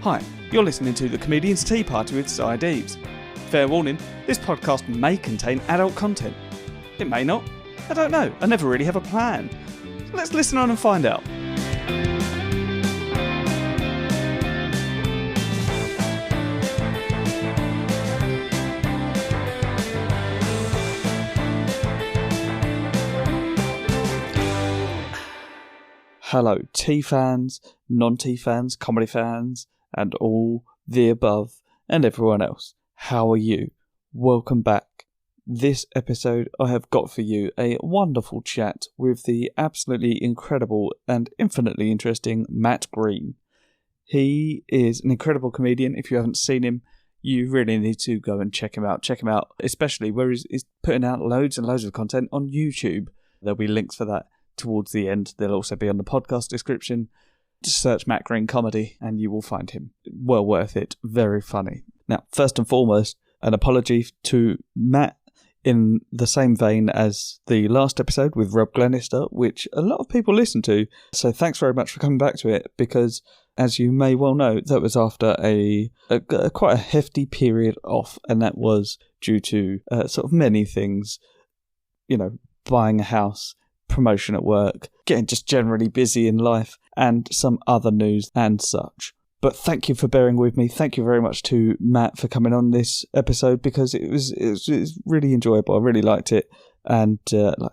Hi, you're listening to The Comedian's Tea Party with Si Deaves. Fair warning, this podcast may contain adult content. It may not. I don't know. I never really have a plan. So let's listen on and find out. Hello, tea fans, non-tea fans, comedy fans, and all the above, and everyone else. How are you? Welcome back. This episode, I have got for you a wonderful chat with the absolutely incredible and infinitely interesting Matt Green. He is an incredible comedian. If you haven't seen him, you really need to go and check him out. Check him out, especially where he's putting out loads and loads of content on YouTube. There'll be links for that towards the end. They'll also be on the podcast description. Just search Matt Green Comedy and you will find him. Well worth it. Very funny. Now, first and foremost, an apology to Matt in the same vein as the last episode with Rob Glenister, which a lot of people listen to. So thanks very much for coming back to it, because as you may well know, that was after a quite a hefty period off, and that was due to sort of many things, you know, buying a house, promotion at work, getting just generally busy in life, and some other news and such. But thank you for bearing with me. Thank you very much to Matt for coming on this episode, because it was really enjoyable. I really liked it. And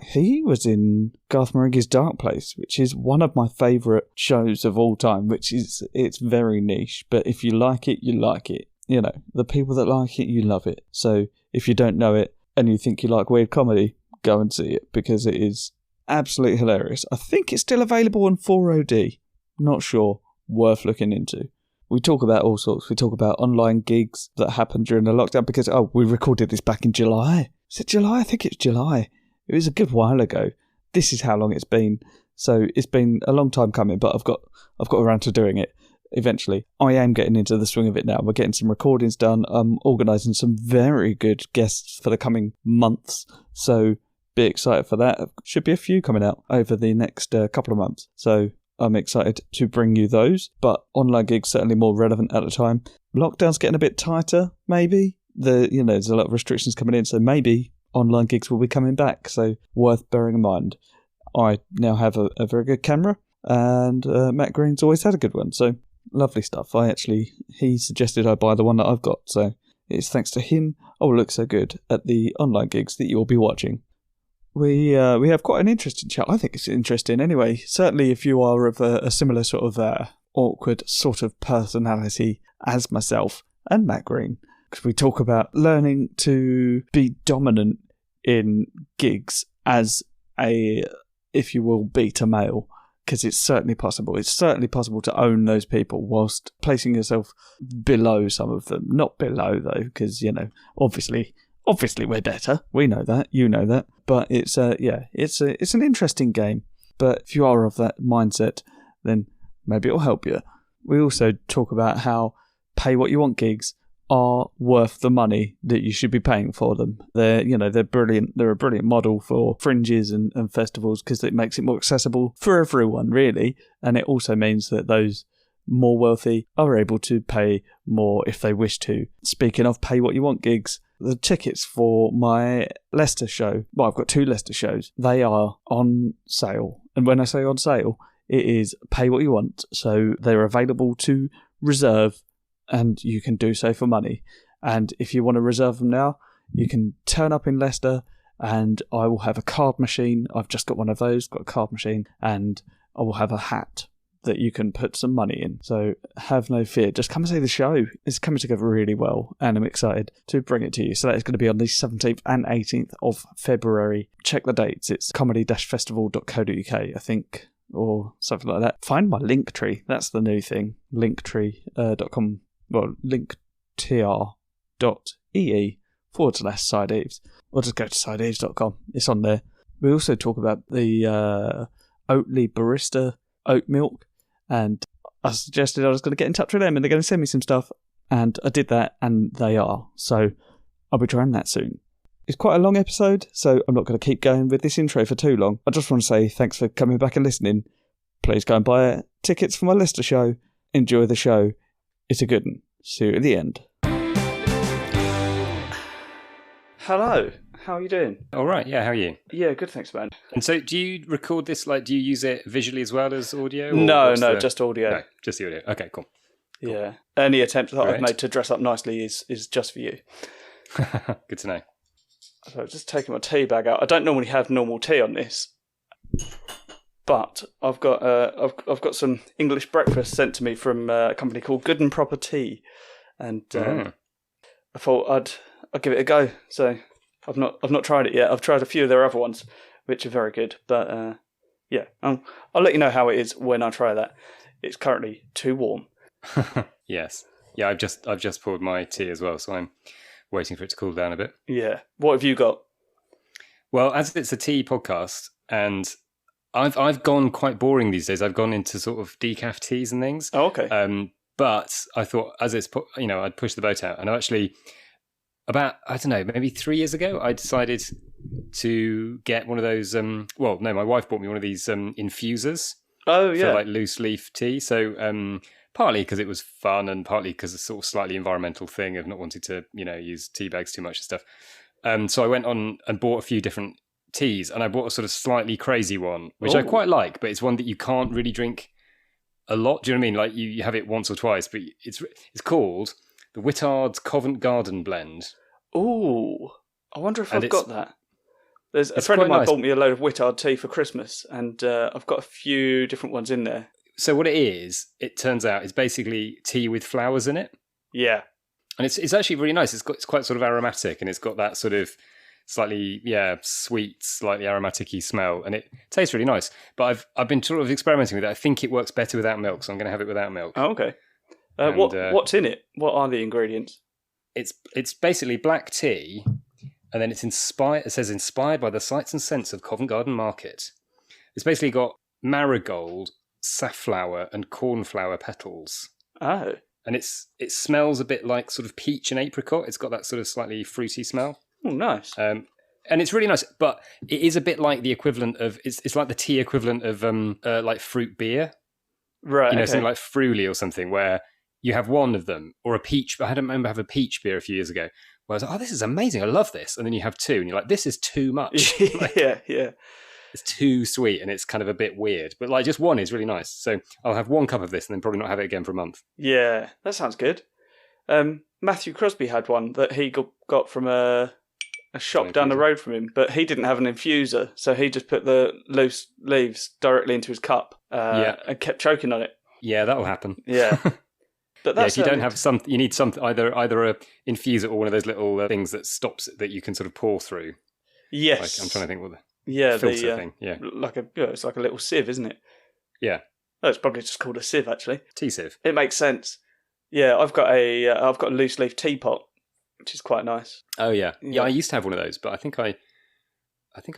he was in Garth Marenghi's Dark Place, which is one of my favourite shows of all time, it's very niche. But if you like it, you like it. You know, the people that like it, you love it. So if you don't know it and you think you like weird comedy, go and see it, because it is absolutely hilarious. I think it's still available on 4OD. Not sure. Worth looking into. We talk about all sorts. We talk about online gigs that happened during the lockdown, because, we recorded this back in July. Is it July? I think it's July. It was a good while ago. This is how long it's been. So it's been a long time coming, but I've got around to doing it eventually. I am getting into the swing of it now. We're getting some recordings done. I'm organising some very good guests for the coming months. So be excited for that. Should be a few coming out over the next couple of months. So I'm excited to bring you those. But online gigs certainly more relevant at the time. Lockdown's getting a bit tighter, maybe. There's a lot of restrictions coming in, so maybe online gigs will be coming back. So worth bearing in mind. I now have a very good camera, and Matt Green's always had a good one. So lovely stuff. He suggested I buy the one that I've got. So it's thanks to him I will look so good at the online gigs that you'll be watching. We have quite an interesting chat. I think it's interesting anyway. Certainly if you are of a similar sort of awkward sort of personality as myself and Matt Green. Because we talk about learning to be dominant in gigs as a, if you will, beta male. Because it's certainly possible. It's certainly possible to own those people whilst placing yourself below some of them. Not below though, because, obviously we're better. We know that. You know that. But it's an interesting game. But if you are of that mindset, then maybe it'll help you. We also talk about how pay what you want gigs are worth the money that you should be paying for them. They're brilliant. They're a brilliant model for fringes and festivals, because it makes it more accessible for everyone, really. And it also means that those more wealthy are able to pay more if they wish to. Speaking of pay what you want gigs, the tickets for my Leicester show, well, I've got 2 Leicester shows, they are on sale. And when I say on sale, it is pay what you want. So they're available to reserve, and you can do so for money. And if you want to reserve them now, you can turn up in Leicester, and I will have a card machine. I've just got one of those, got a card machine, and I will have a hat that you can put some money in. So have no fear. Just come and see the show. It's coming together really well, and I'm excited to bring it to you. So that is going to be on the 17th and 18th of February. Check the dates. It's comedy-festival.co.uk, I think, or something like that. Find my Linktree. That's the new thing. Linktree.com. Well, linktr.ee/Si Deaves. Or just go to sideaves.com. It's on there. We also talk about the Oatly Barista oat milk, and I suggested I was going to get in touch with them and they're going to send me some stuff, and I did that, and they are. So I'll be trying that soon. It's quite a long episode, so I'm not going to keep going with this intro for too long. I just want to say thanks for coming back and listening. Please go and buy tickets for my Leicester show. Enjoy the show. It's a good one. See you at the end. Hello. How are you doing? All right. Yeah. How are you? Yeah, good. Thanks, man. And so, do you record this? Do you use it visually as well as audio? No, just audio. No, just the audio. Okay, cool. Yeah. Any attempt that I've made to dress up nicely is just for you. Good to know. So just taking my tea bag out. I don't normally have normal tea on this, but I've got some English breakfast sent to me from a company called Good and Proper Tea, and I thought I'd give it a go. So I've not tried it yet. I've tried a few of their other ones, which are very good. But yeah, I'll let you know how it is when I try that. It's currently too warm. Yes. Yeah, I've just poured my tea as well, so I'm waiting for it to cool down a bit. Yeah. What have you got? Well, as it's a tea podcast, and I've gone quite boring these days. I've gone into sort of decaf teas and things. Oh, okay. But I thought, as it's I'd push the boat out, and I actually about maybe 3 years ago, I decided to get one of those. Well, no, my wife bought me one of these infusers. Oh yeah, for like loose leaf tea. So partly because it was fun, and partly because it's sort of slightly environmental thing of not wanting to use tea bags too much and stuff. So I went on and bought a few different teas, and I bought a sort of slightly crazy one, which I quite like, but it's one that you can't really drink a lot. Do you know what I mean? Like you have it once or twice, but it's called the Whittard's Covent Garden Blend. Ooh, I wonder if I've got that. There's a friend of mine bought me a load of Whittard tea for Christmas, and I've got a few different ones in there. So what it is, it turns out, is basically tea with flowers in it. Yeah, and it's actually really nice. It's quite sort of aromatic, and it's got that sort of slightly sweet, slightly aromatic-y smell, and it tastes really nice. But I've been sort of experimenting with it. I think it works better without milk, so I'm going to have it without milk. Oh, okay. What's in it? What are the ingredients? It's basically black tea, and then it's inspired. It says inspired by the sights and scents of Covent Garden Market. It's basically got marigold, safflower, and cornflower petals. Oh, and it smells a bit like sort of peach and apricot. It's got that sort of slightly fruity smell. Oh, nice. And it's really nice, but it is a bit like the equivalent of it's like the tea equivalent of like fruit beer, right? Okay. Something like Fruli or something, where you have one of them, or a peach. But I don't remember having a peach beer a few years ago, where I was like, "Oh, this is amazing! I love this." And then you have two, and you're like, "This is too much." Yeah. It's too sweet, and it's kind of a bit weird. But like, just one is really nice. So I'll have one cup of this, and then probably not have it again for a month. Yeah, that sounds good. Matthew Crosby had one that he got from a shop down the road from him, but he didn't have an infuser, so he just put the loose leaves directly into his cup and kept choking on it. Yeah, that'll happen. Yeah. But that's, if you don't have you need either a infuser or one of those little things that stops that you can sort of pour through. Yes. Like, I'm trying to think what the filter thing. Yeah. It's like a little sieve, isn't it? Yeah. Oh, it's probably just called a sieve, actually. Tea sieve. It makes sense. Yeah, I've got a loose leaf teapot, which is quite nice. Oh yeah. I used to have one of those, but I think I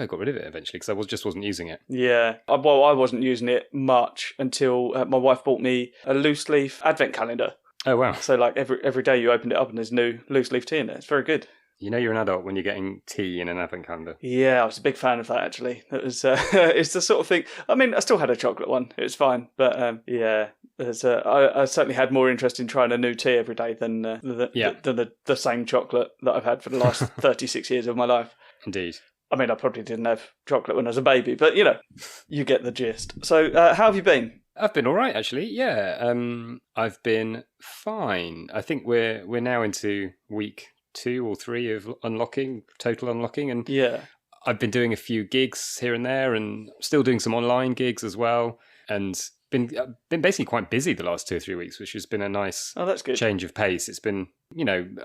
got rid of it eventually because I just wasn't using it. Yeah. Well, I wasn't using it much until my wife bought me a loose leaf advent calendar. Oh wow. So like every day you opened it up and there's new loose leaf tea in there. It's very good. You know you're an adult when you're getting tea in an advent calendar. Yeah, I was a big fan of that actually. It was it's the sort of thing. I mean, I still had a chocolate one. It was fine, but I certainly had more interest in trying a new tea every day than the same chocolate that I've had for the last 36 years of my life. Indeed. I mean, I probably didn't have chocolate when I was a baby, but you get the gist. So, how have you been? I've been all right, actually. Yeah, I've been fine. I think we're now into week 2 or 3 of total unlocking, and I've been doing a few gigs here and there, and still doing some online gigs as well, and been basically quite busy the last 2 or 3 weeks, which has been a nice that's good. Change of pace. It's been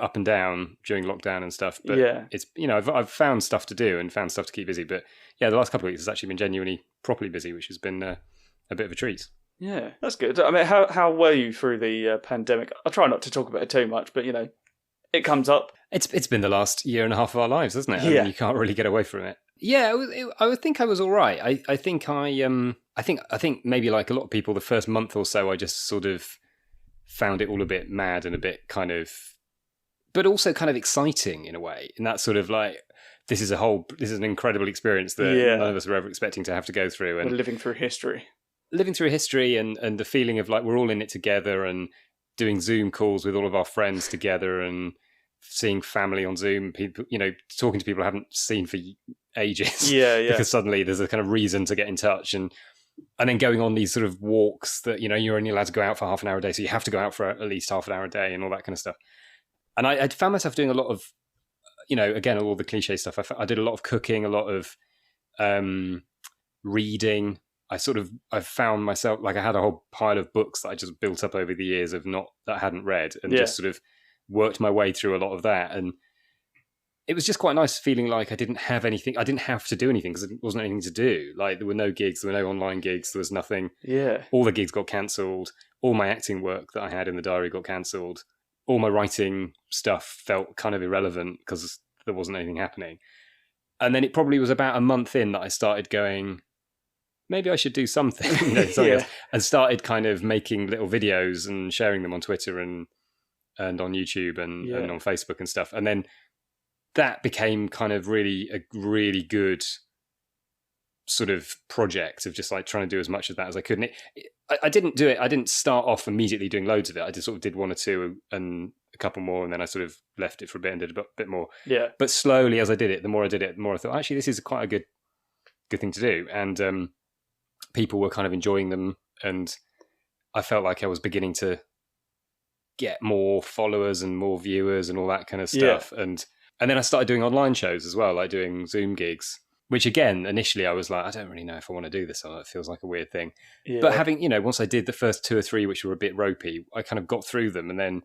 up and down during lockdown and stuff, but it's I've found stuff to do and found stuff to keep busy. But the last couple of weeks has actually been genuinely properly busy, which has been a bit of a treat. Yeah, that's good. I mean, how were you through the pandemic? I try not to talk about it too much, but it comes up. It's been the last year and a half of our lives, hasn't it? I mean, you can't really get away from it. Yeah, I would think I was all right. I think maybe like a lot of people, the first month or so, I just sort of found it all a bit mad and a bit kind of, but also kind of exciting in a way. And that's sort of like, this is an incredible experience that none of us were ever expecting to have to go through. And we're living through history. And the feeling of like we're all in it together and doing Zoom calls with all of our friends together and seeing family on Zoom, people, talking to people I haven't seen for ages. Yeah. Because suddenly there's a kind of reason to get in touch, and then going on these sort of walks that, you're only allowed to go out for half an hour a day. So you have to go out for at least half an hour a day and all that kind of stuff. And I found myself doing a lot of, again, all the cliche stuff. I did a lot of cooking, a lot of reading. I found myself, like, I had a whole pile of books that I just built up over the years that I hadn't read, and just sort of worked my way through a lot of that. And it was just quite nice feeling like I didn't have anything. I didn't have to do anything because there wasn't anything to do. Like, there were no gigs, there were no online gigs, there was nothing. Yeah. All the gigs got cancelled. All my acting work that I had in the diary got cancelled. All my writing stuff felt kind of irrelevant because there wasn't anything happening. And then it probably was about a month in that I started going, maybe I should do something, something else, and started kind of making little videos and sharing them on Twitter and on YouTube and on Facebook and stuff. And then that became kind of a really good sort of project of just like trying to do as much of that as I could. And I didn't do it. I didn't start off immediately doing loads of it. I just sort of did one or two and a couple more, and then I sort of left it for a bit and did a bit more. Yeah. But slowly, as I did it, the more I did it, the more I thought, actually, this is quite a good thing to do. And people were kind of enjoying them, and I felt like I was beginning to get more followers and more viewers and all that kind of stuff. Yeah. And then I started doing online shows as well, like doing Zoom gigs, which again, initially I was like, I don't really know if I want to do this, or it feels like a weird thing. Yeah. But having, once I did the first 2 or 3, which were a bit ropey, I kind of got through them. And then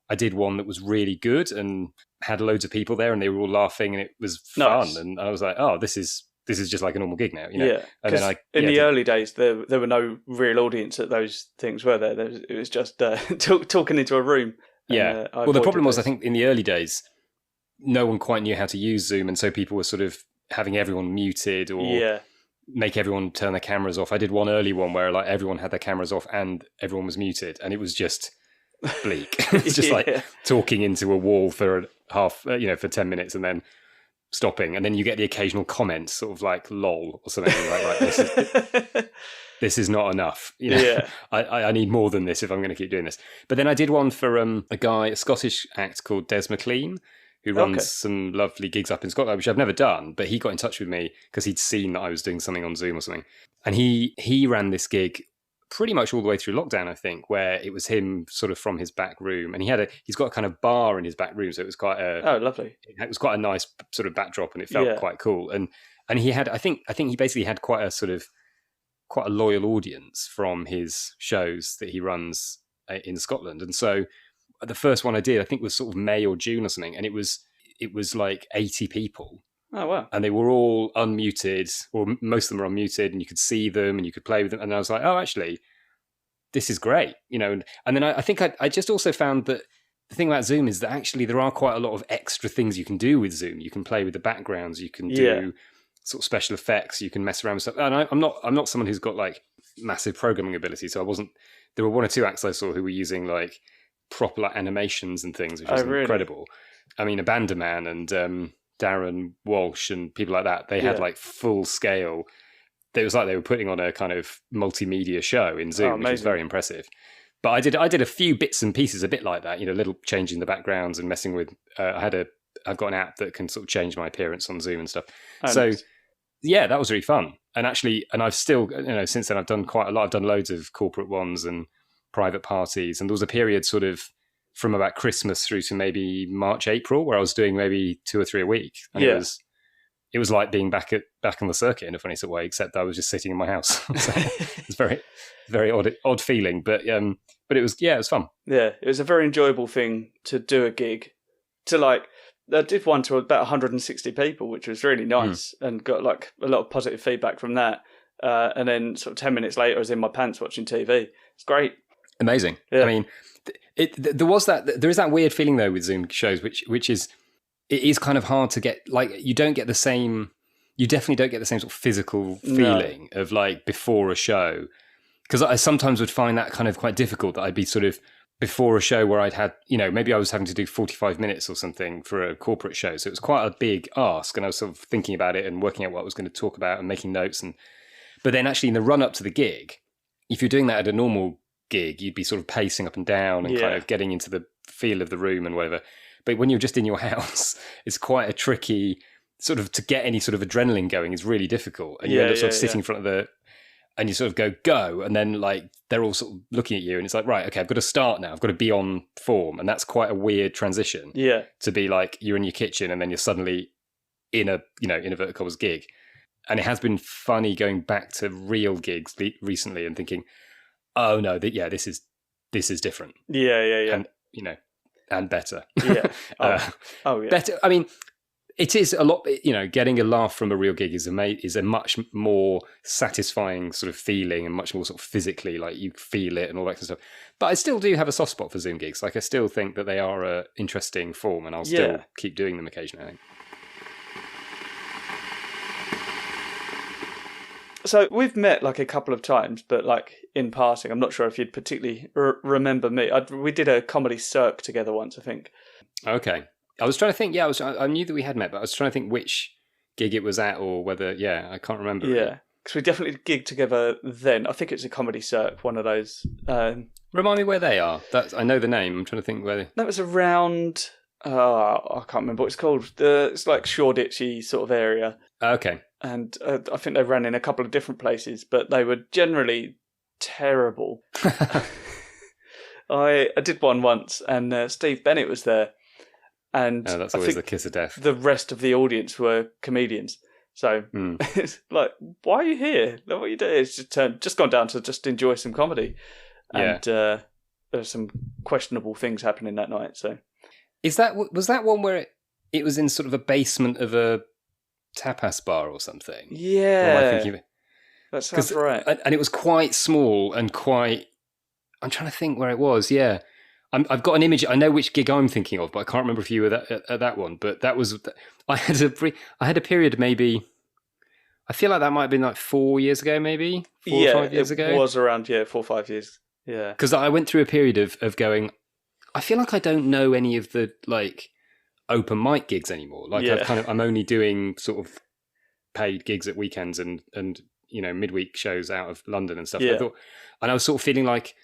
I did one that was really good and had loads of people there and they were all laughing and it was fun. Nice. And I was like, oh, this is just like a normal gig now, Yeah. And then in the early days, there were no real audience at those things, were there? It was just talking into a room. Yeah. Well, the problem was, I think in the early days, no one quite knew how to use Zoom, and so people were sort of having everyone muted or make everyone turn their cameras off. I did one early one where like everyone had their cameras off and everyone was muted, and it was just bleak. It's just like talking into a wall for for 10 minutes and then stopping, and then you get the occasional comment, sort of like "lol" or something like, right, this is not enough. I need more than this if I'm going to keep doing this. But then I did one for a Scottish act called Des McLean, who runs some lovely gigs up in Scotland, which I've never done, but he got in touch with me because he'd seen that I was doing something on Zoom or something. And he ran this gig pretty much all the way through lockdown, I think, where it was him sort of from his back room. And he's got a kind of bar in his back room, so it was quite lovely. It was quite a nice sort of backdrop, and it felt quite cool. And he had, I think he basically had quite a loyal audience from his shows that he runs in Scotland. And so the first one I did, I think, was sort of May or June or something, and it was like 80 people. Oh, wow. And they were all unmuted, or most of them were unmuted, and you could see them and you could play with them. And I was like, oh, actually, this is great, And then I think I just also found that the thing about Zoom is that actually there are quite a lot of extra things you can do with Zoom. You can play with the backgrounds, you can do sort of special effects, you can mess around with stuff. And I'm not someone who's got like massive programming ability, so there were 1 or 2 acts I saw who were using like proper like animations and things, which is incredible. I mean, Abanderman and Darren Walsh and people like that, they had like full scale. It was like they were putting on a kind of multimedia show in Zoom, which was very impressive. But I did a few bits and pieces a bit like that, little changing the backgrounds and messing with. I've got an app that can sort of change my appearance on Zoom and stuff. Nice. Yeah, that was really fun. And actually, I've still, since then I've done quite a lot. I've done loads of corporate ones and private parties, and there was a period sort of from about Christmas through to maybe March, April, where I was doing maybe 2 or 3 a week. And it was like being back on the circuit in a funny sort of way, except I was just sitting in my house. So it's very, very odd feeling, but it was fun. Yeah, it was a very enjoyable thing to do a gig. I did one to about 160 people, which was really nice, and got like a lot of positive feedback from that. And then sort of 10 minutes later, I was in my pants watching TV. It's great. Amazing. Yeah. I mean, there is that weird feeling though with Zoom shows, which is, it is kind of hard to get, like, you definitely don't get the same sort of physical feeling of like before a show. Because I sometimes would find that kind of quite difficult, that I'd be sort of before a show where I'd had, maybe I was having to do 45 minutes or something for a corporate show. So it was quite a big ask, and I was sort of thinking about it and working out what I was going to talk about and making notes. But then actually in the run up to the gig, if you're doing that at a normal gig, you'd be sort of pacing up and down and kind of getting into the feel of the room and whatever. But when you're just in your house, it's quite a tricky sort of, to get any sort of adrenaline going is really difficult. And you end up sort of sitting in front of and you sort of go, and then like they're all sort of looking at you, and it's like, right, okay, I've got to start now. I've got to be on form, and that's quite a weird transition. Yeah, to be like you're in your kitchen, and then you're suddenly in a verticals gig, and it has been funny going back to real gigs recently and thinking, oh no, this is different. Yeah, and and better. Yeah, yeah, better. I mean, it is a lot, getting a laugh from a real gig is a much more satisfying sort of feeling, and much more sort of physically, like you feel it and all that kind of stuff. But I still do have a soft spot for Zoom gigs. Like I still think that they are an interesting form, and I'll still keep doing them occasionally, I think. So we've met like a couple of times, but like in passing. I'm not sure if you'd particularly remember me. We did a comedy circ together once, I think. Okay. I was trying to think, I knew that we had met, but I was trying to think which gig it was at, or whether, I can't remember. Yeah, because we definitely gigged together then. I think it's a comedy circ, one of those. Remind me where they are. I know the name. I'm trying to think where. That was around, I can't remember what it's called. It's like Shoreditchy sort of area. Okay. And I think they ran in a couple of different places, but they were generally terrible. I did one once, and Steve Bennett was there. And that's always the kiss of death. The rest of the audience were comedians. So it's like, why are you here? What are you doing? It's just gone down to just enjoy some comedy. And there's some questionable things happening that night. So was that one where it was in sort of a basement of a tapas bar or something? Yeah. Or am I thinking of it? That sounds right. And it was quite small and quite... I'm trying to think where it was, yeah. I've got an image. I know which gig I'm thinking of, but I can't remember if you were at that one. But that was, I had a period, maybe, I feel like that might have been like 4 years ago, maybe 4 or 5 years ago. It was around 4 or 5 years. Yeah, because I went through a period of going, I feel like I don't know any of the like open mic gigs anymore. Like I'm only doing sort of paid gigs at weekends and midweek shows out of London and stuff. Yeah. And I was sort of feeling like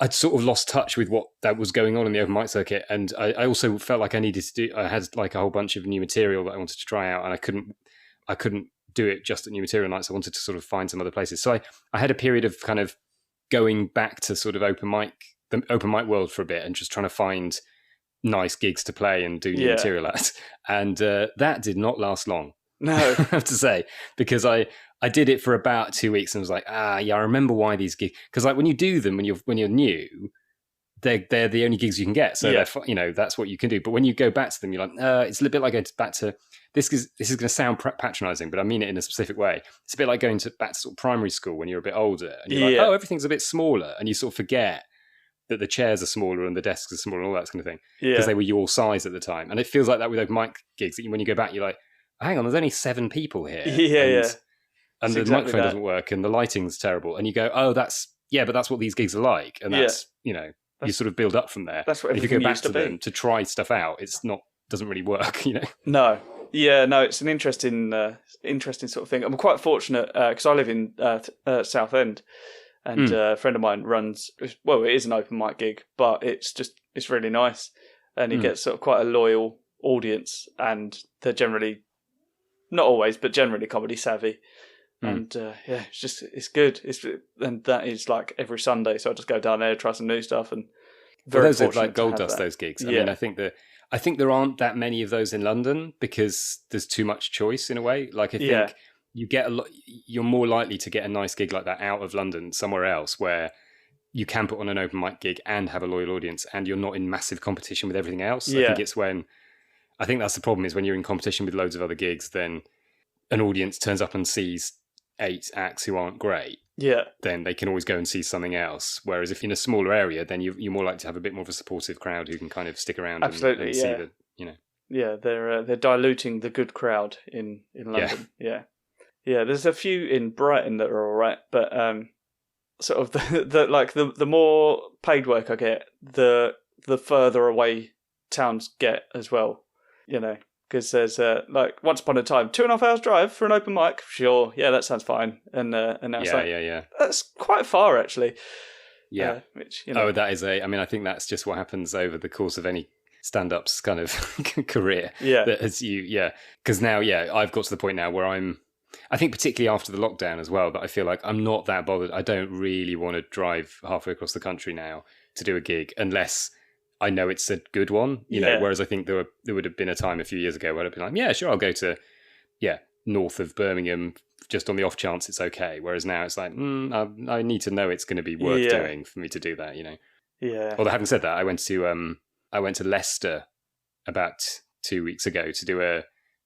I'd sort of lost touch with what that was going on in the open mic circuit, and I also felt like I needed to do. I had like a whole bunch of new material that I wanted to try out, and I couldn't do it just at new material nights. I wanted to sort of find some other places. So I had a period of kind of going back to sort of the open mic world for a bit, and just trying to find nice gigs to play and do new material at. And that did not last long. No, I have to say, because I did it for about 2 weeks and was like, I remember why these gigs, because like when you do them when you're new, they're the only gigs you can get, so that's what you can do. But when you go back to them, you're like, it's a little bit like going back to this is going to sound patronising, but I mean it in a specific way. It's a bit like going back to sort of primary school when you're a bit older, and you're like, everything's a bit smaller, and you sort of forget that the chairs are smaller and the desks are smaller and all that kind of thing, because they were your size at the time. And it feels like that with open mic gigs, that when you go back, you're like, hang on, there's only 7 people here. And the microphone doesn't work and the lighting's terrible. And you go, but that's what these gigs are like. And that's, you sort of build up from there. That's what if you go back to them to try stuff out, doesn't really work, No. Yeah, no, it's an interesting sort of thing. I'm quite fortunate because I live in Southend, and a friend of mine runs, it is an open mic gig, but it's really nice. And he gets sort of quite a loyal audience, and they're generally, not always, but generally comedy savvy. And it's good. And that is like every Sunday, so I just go down there, try some new stuff, and those are like gold dust. Those gigs. I mean, I think there aren't that many of those in London because there's too much choice in a way. Like I think you get a lot. You're more likely to get a nice gig like that out of London somewhere else where you can put on an open mic gig and have a loyal audience, and you're not in massive competition with everything else. I think that's the problem, is when you're in competition with loads of other gigs, then an audience turns up and sees 8 acts who aren't great, then they can always go and see something else. Whereas if you're in a smaller area, then you're more likely to have a bit more of a supportive crowd who can kind of stick around and see the, Yeah, they're diluting the good crowd in London. Yeah. There's a few in Brighton that are all right, but sort of the more paid work I get, the further away towns get as well. Because there's like once upon a time 2.5 hours drive for an open mic. Sure, that sounds fine. And now it's that's quite far actually. Yeah. Which, you know. Oh, that is I mean, I think that's just what happens over the course of any stand-up's kind of career. Yeah. That as because now, I've got to the point now where I think particularly after the lockdown as well, that I feel like I'm not that bothered. I don't really want to drive halfway across the country now to do a gig unless I know it's a good one, you know, whereas I think there would have been a time a few years ago where I'd been like, yeah, sure, I'll go to, north of Birmingham just on the off chance it's okay. Whereas now it's like, I need to know it's going to be worth doing for me to do that, you know? Yeah. Although having said that, I went to Leicester about 2 weeks ago to do a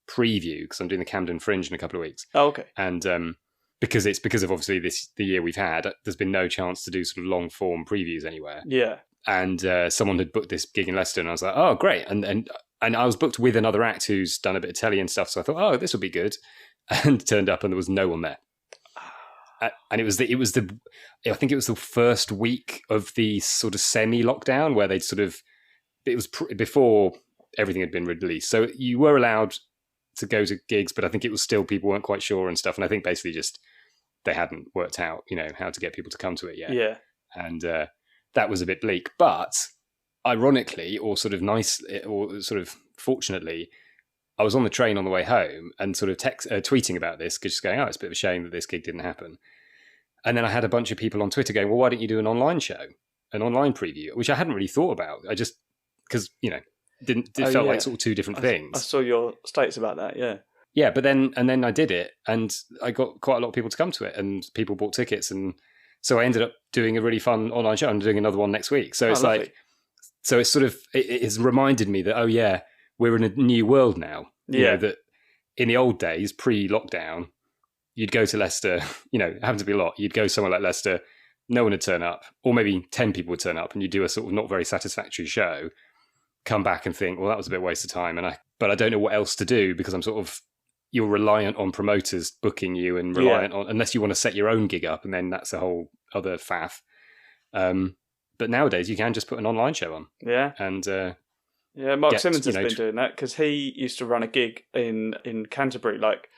preview because I'm doing the Camden Fringe in a couple of weeks. Oh, okay. And because of obviously the year we've had, there's been no chance to do sort of long form previews anywhere. Yeah. And someone had booked this gig in Leicester, and I was like, oh, great. And I was booked with another act who's done a bit of telly and stuff. So I thought, oh, this will be good. And turned up, and there was no one there. And I think it was the first week of the sort of semi-lockdown where they'd it was before everything had been released. So you were allowed to go to gigs, but I think it was still, people weren't quite sure and stuff. And I think basically just they hadn't worked out, you know, how to get people to come to it yet. Yeah. And that was a bit bleak. But ironically, or sort of nice, or sort of fortunately, I was on the train on the way home and sort of tweeting about this, just going, oh, it's a bit of a shame that this gig didn't happen. And then I had a bunch of people on Twitter going, well, why don't you do an online show, an online preview, which I hadn't really thought about. I just, because, you know, it felt like sort of two different things. I saw your status about that, yeah. Yeah, but then I did it, and I got quite a lot of people to come to it, and people bought tickets, and so I ended up doing a really fun online show. I'm doing another one next week. So it's lovely. So it's sort of, it has reminded me that, oh yeah, we're in a new world now. You know, that in the old days, pre-lockdown, you'd go to Leicester, you know, it happened to be a lot. You'd go somewhere like Leicester, no one would turn up, or maybe 10 people would turn up, and you'd do a sort of not very satisfactory show, come back and think, well, that was a bit of a waste of time. But I don't know what else to do, because you're reliant on promoters booking you, and reliant on, unless you want to set your own gig up, and then that's a whole other faff. But nowadays you can just put an online show on. Yeah. And Mark Simmons has been doing that, because he used to run a gig in Canterbury. Like,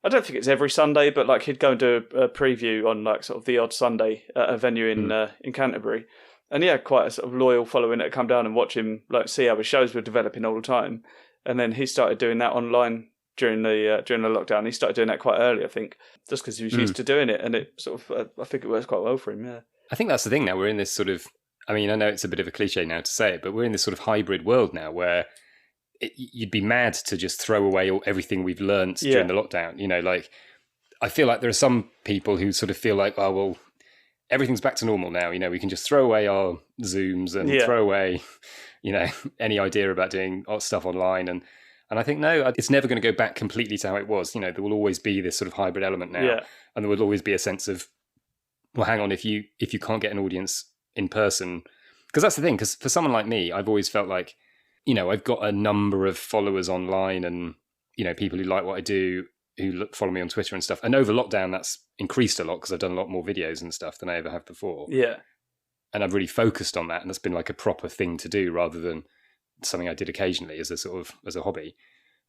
I don't think it's every Sunday, but like he'd go and do a preview on like sort of the odd Sunday at a venue in Canterbury. And he had quite a sort of loyal following that come down and watch him, like see how his shows were developing all the time. And then he started doing that online during the lockdown. He started doing that quite early, I think, just because he was used to doing it, and it sort of I think it works quite well for him. Yeah, I think that's the thing now. We're in this sort of, I mean, I know it's a bit of a cliche now to say it, but we're in this sort of hybrid world now where you'd be mad to just throw away everything we've learnt during the lockdown. You know, like, I feel like there are some people who sort of feel like, oh, well, everything's back to normal now. You know, we can just throw away our Zooms and throw away, you know, any idea about doing stuff online. And I think, no, it's never going to go back completely to how it was. You know, there will always be this sort of hybrid element now. And there will always be a sense of, well, hang on, if you can't get an audience in person, because that's the thing, because for someone like me, I've always felt like, you know, I've got a number of followers online, and, you know, people who like what I do, who follow me on Twitter and stuff. And over lockdown, that's increased a lot, because I've done a lot more videos and stuff than I ever have before. Yeah. And I've really focused on that, and that's been like a proper thing to do rather than something I did occasionally as a hobby.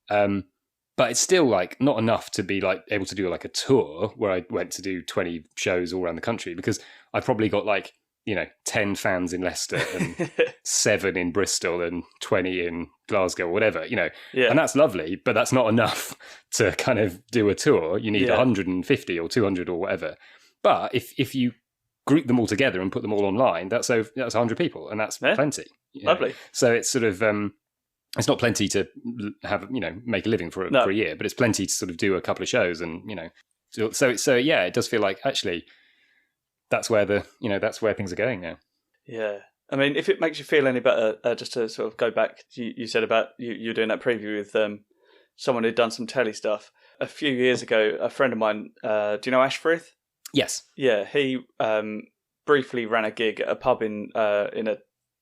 But it's still like not enough to be like able to do like a tour where I went to do 20 shows all around the country, because I've probably got like, you know, 10 fans in Leicester and 7 in Bristol and 20 in Glasgow or whatever, you know. And that's lovely, but that's not enough to kind of do a tour. You need 150 or 200 or whatever. But if you group them all together and put them all online, that's 100 people, and that's plenty. Lovely. Know? So it's sort of it's not plenty to have, you know, make a living for a year, but it's plenty to sort of do a couple of shows, and, you know, so yeah, it does feel like actually that's where things are going now. Yeah. I mean, if it makes you feel any better, just to sort of go back, you said about you doing that preview with someone who'd done some telly stuff. A few years ago, a friend of mine, do you know Ash Frith? Yes. Yeah, he briefly ran a gig at a pub in a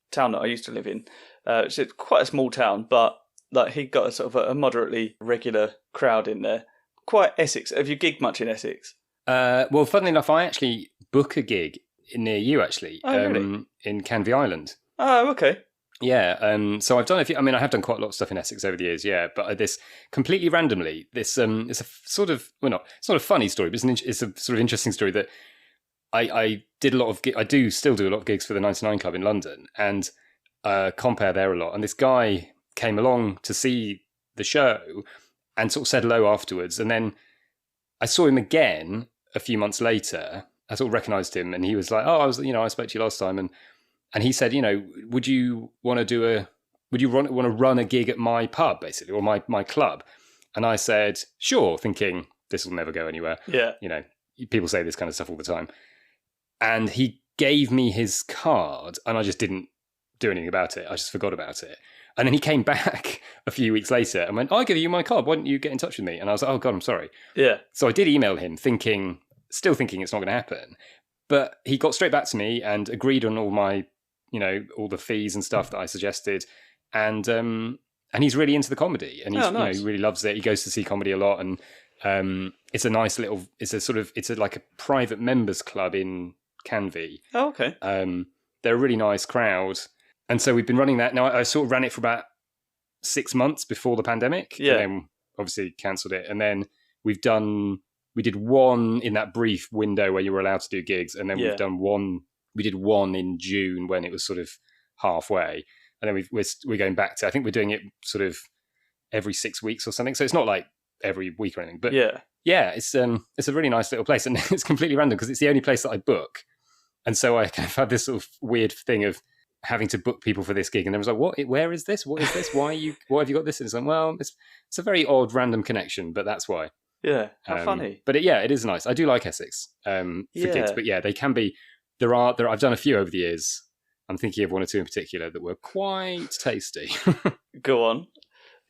town that I used to live in. It's quite a small town, but like he got a sort of a moderately regular crowd in there. Quite Essex. Have you gigged much in Essex? Well, funnily enough, I actually book a gig near you, actually, really? in Canvey Island. Oh, okay. Yeah, so I've done I have done quite a lot of stuff in Essex over the years, yeah, but this completely randomly, this it's a sort of, well, it's not a funny story, but it's a sort of interesting story that I did a lot of I do still do a lot of gigs for the 99 Club in London, and compare there a lot. And this guy came along to see the show and sort of said hello afterwards. And then I saw him again a few months later. I sort of recognised him, and he was like, "Oh, I spoke to you last time," and he said, would you want to run a gig at my pub, basically, or my club? And I said, sure, thinking this will never go anywhere. Yeah, people say this kind of stuff all the time. And he gave me his card, and I just didn't do anything about it. I just forgot about it. And then he came back a few weeks later and went, I'll give you my card. Why don't you get in touch with me? And I was like, oh God, I'm sorry. Yeah. So I did email him still thinking it's not going to happen. But he got straight back to me and agreed on all my, all the fees and stuff that I suggested. And he's really into the comedy, and he's, he really loves it. He goes to see comedy a lot. And it's a nice little, it's like a private members club in Canvey. Oh, okay. They're a really nice crowd. And so we've been running that. Now, I sort of ran it for about 6 months before the pandemic. Yeah. And then obviously cancelled it. And then we did one in that brief window where you were allowed to do gigs. And then we did one in June when it was sort of halfway. And then we're going back to, I think we're doing it sort of every 6 weeks or something. So it's not like every week or anything. But yeah, it's a really nice little place. And it's completely random because it's the only place that I book. And so I kind of had this sort of weird thing of having to book people for this gig, and then was like, "What? Where is this? What is this? What have you got this?" And it's like, well, it's a very odd random connection, but that's why. Yeah, how funny. But it is nice. I do like Essex for gigs, but they can be. There are. I've done a few over the years. I'm thinking of one or two in particular that were quite tasty. Go on.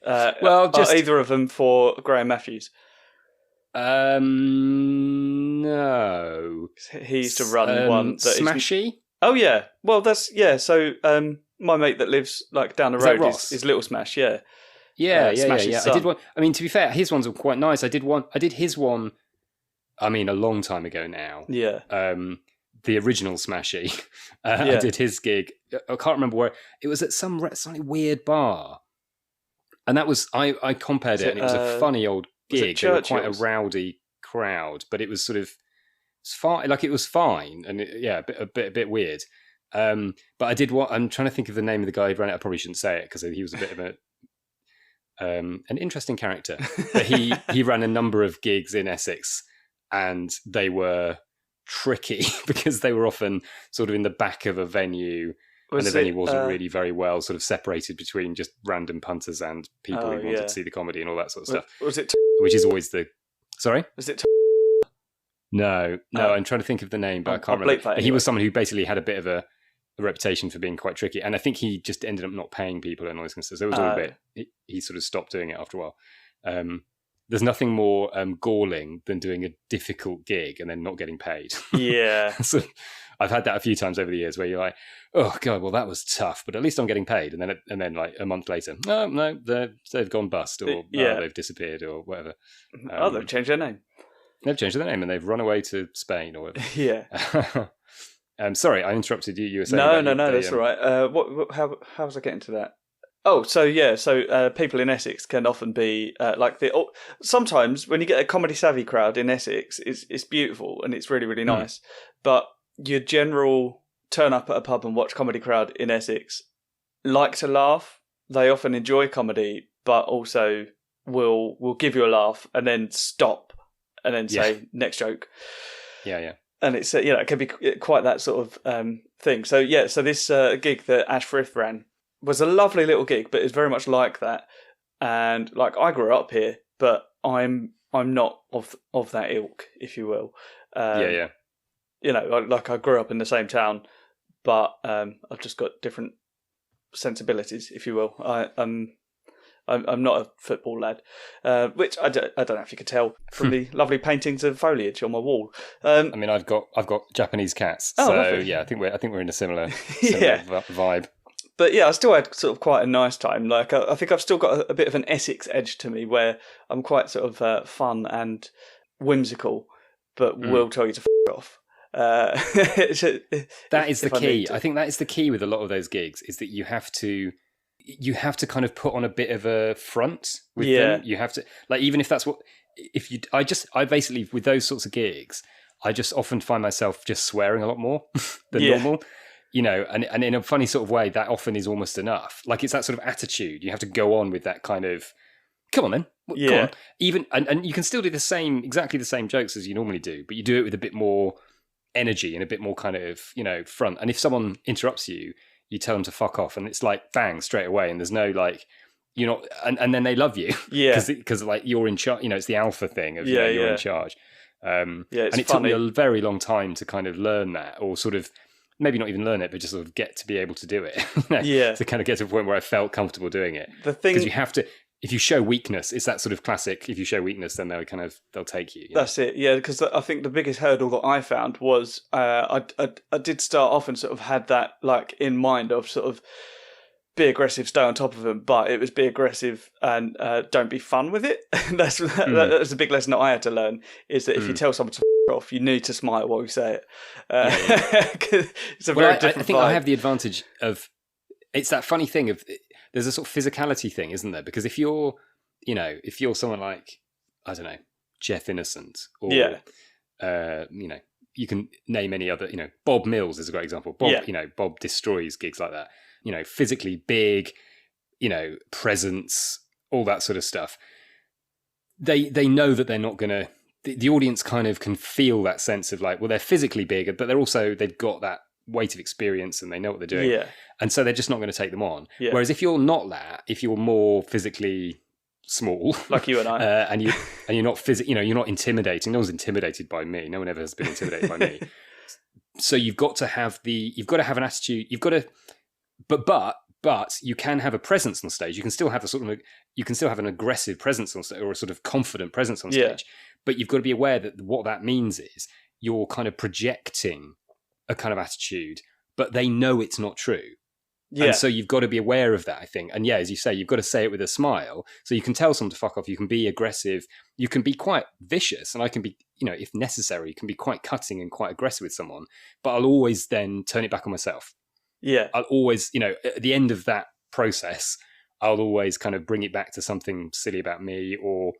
Well, are either of them for Graham Matthews? No. He used to run one that Smashy. Oh yeah, well So my mate that lives like down the road is Little Smash. Yeah. I did one. I mean, to be fair, his ones were quite nice. I did his one. I mean, a long time ago now. Yeah. The original Smashy. I did his gig. I can't remember where it was, at some slightly weird bar, and that was I compared it, and it was a funny old gig. They were quite a rowdy crowd, but it was sort of. It's fine, like it was fine, and a bit weird. But I did what I'm trying to think of the name of the guy who ran it. I probably shouldn't say it because he was a bit of an interesting character. But he ran a number of gigs in Essex, and they were tricky because they were often sort of in the back of a venue, and the venue wasn't really very well sort of separated between just random punters and people who wanted to see the comedy and all that sort of stuff. Was it? Which is always the sorry. Was it? No, I'm trying to think of the name, but I can't remember. Anyway. He was someone who basically had a bit of a reputation for being quite tricky, and I think he just ended up not paying people and all this kind of stuff. So it was all a bit. He sort of stopped doing it after a while. There's nothing more galling than doing a difficult gig and then not getting paid. Yeah. So I've had that a few times over the years where you're like, oh God, well that was tough, but at least I'm getting paid. And then like a month later, oh no, they've gone bust, or they've disappeared, or whatever. They've changed their name. They've changed their name and they've run away to Spain or whatever. Yeah. Sorry, I interrupted you. You were saying no, that's all right. How was I getting to that? Oh, so people in Essex can often be sometimes when you get a comedy savvy crowd in Essex, it's beautiful and it's really, really nice. But your general turn up at a pub and watch comedy crowd in Essex like to laugh. They often enjoy comedy, but also will give you a laugh and then stop. And then say next joke. Yeah. And it's it can be quite that sort of thing. So this gig that Ash Frith ran was a lovely little gig, but it's very much like that. And like I grew up here, but I'm not of that ilk, if you will. Yeah. Like I grew up in the same town, but I've just got different sensibilities, if you will. I'm not a football lad, which I don't know if you could tell from the lovely paintings of foliage on my wall. I mean, I've got Japanese cats, so lovely. I think we're in a similar vibe. But I still had sort of quite a nice time. Like I think I've still got a bit of an Essex edge to me, where I'm quite sort of fun and whimsical, but will tell you to f*** off. That is the key. I think that is the key with a lot of those gigs, is that you have to kind of put on a bit of a front with them. You have to, like, even if that's what, I basically, with those sorts of gigs, I just often find myself just swearing a lot more than normal. You know, and in a funny sort of way, that often is almost enough. Like, it's that sort of attitude. You have to go on with that kind of, come on then, come on. Even, and you can still do exactly the same jokes as you normally do, but you do it with a bit more energy and a bit more kind of, you know, front. And if someone interrupts you, you tell them to fuck off, and it's like bang straight away, and there's no like, you're not, and then they love you, because like you're in charge. You know, it's the alpha thing of you're in charge. And it took me a very long time to kind of learn that, or sort of maybe not even learn it, but just sort of get to be able to do it. To kind of get to a point where I felt comfortable doing it. The thing, because you have to. If you show weakness, it's that sort of classic. If you show weakness, then they'll take you. That's it. Yeah, because I think the biggest hurdle that I found was I did start off and sort of had that like in mind of sort of be aggressive, stay on top of them, but it was be aggressive and don't be fun with it. That's a big lesson that I had to learn, is that if you tell someone to f*** off, you need to smile while you say it. It's a very different I think vibe. I have the advantage of, it's that funny thing of, there's a sort of physicality thing, isn't there? Because if you're someone like, I don't know, Jeff Innocent, or you know, you can name any other, you know, Bob Mills is a great example. Bob destroys gigs like that. You know, physically big, you know, presence, all that sort of stuff. They know that they're not going to. The audience kind of can feel that sense of like, well, they're physically big, but they've got that weight of experience and they know what they're doing. Yeah. And so they're just not going to take them on. Yeah. Whereas if you're not that, if you're more physically small, like you and I, and you're not you're not intimidating. No one's intimidated by me. No one ever has been intimidated by me. So you've got to have an attitude. You've got to. But you can have a presence on stage. You can still have an aggressive presence on stage, or a sort of confident presence on stage. But you've got to be aware that what that means is you're kind of projecting a kind of attitude, but they know it's not true. Yeah. And so you've got to be aware of that, I think. And as you say, you've got to say it with a smile. So you can tell someone to fuck off. You can be aggressive. You can be quite vicious. And I can be, you know, if necessary, can be quite cutting and quite aggressive with someone. But I'll always then turn it back on myself. Yeah. I'll always, you know, at the end of that process, I'll always kind of bring it back to something silly about me, or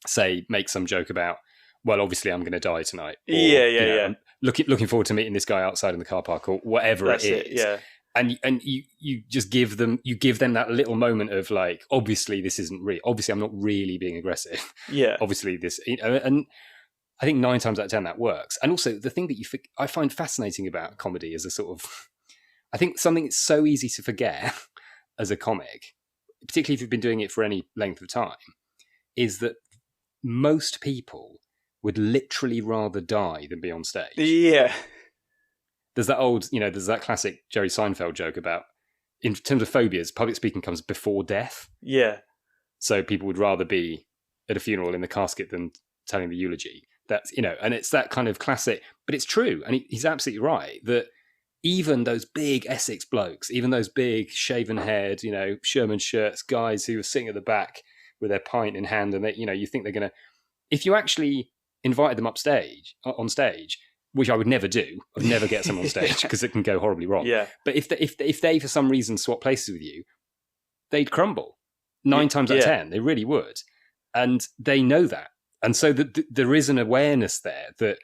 say, make some joke about, well, obviously I'm going to die tonight. Or, I'm looking forward to meeting this guy outside in the car park, or whatever it is. Yeah. And you just give them that little moment of like, obviously this isn't real. Obviously I'm not really being aggressive. Yeah. Obviously this, you know, and I think 9 times out of 10 that works. And also the thing that I find fascinating about comedy is a sort of, I think something that's so easy to forget as a comic, particularly if you've been doing it for any length of time, is that most people would literally rather die than be on stage. Yeah. There's that classic Jerry Seinfeld joke about, in terms of phobias, public speaking comes before death. Yeah. So people would rather be at a funeral in the casket than telling the eulogy. That's, you know, and it's that kind of classic, but it's true. And he's absolutely right that even those big Essex blokes, even those big shaven-haired, you know, Sherman shirts guys who are sitting at the back with their pint in hand, and they, you know, you think they're going to, if you actually invited them on stage, which I would never do, I'd never get someone on stage because it can go horribly wrong. Yeah. But if they for some reason swap places with you, they'd crumble 9 times out of 10. They really would, and they know that, and so there is an awareness there that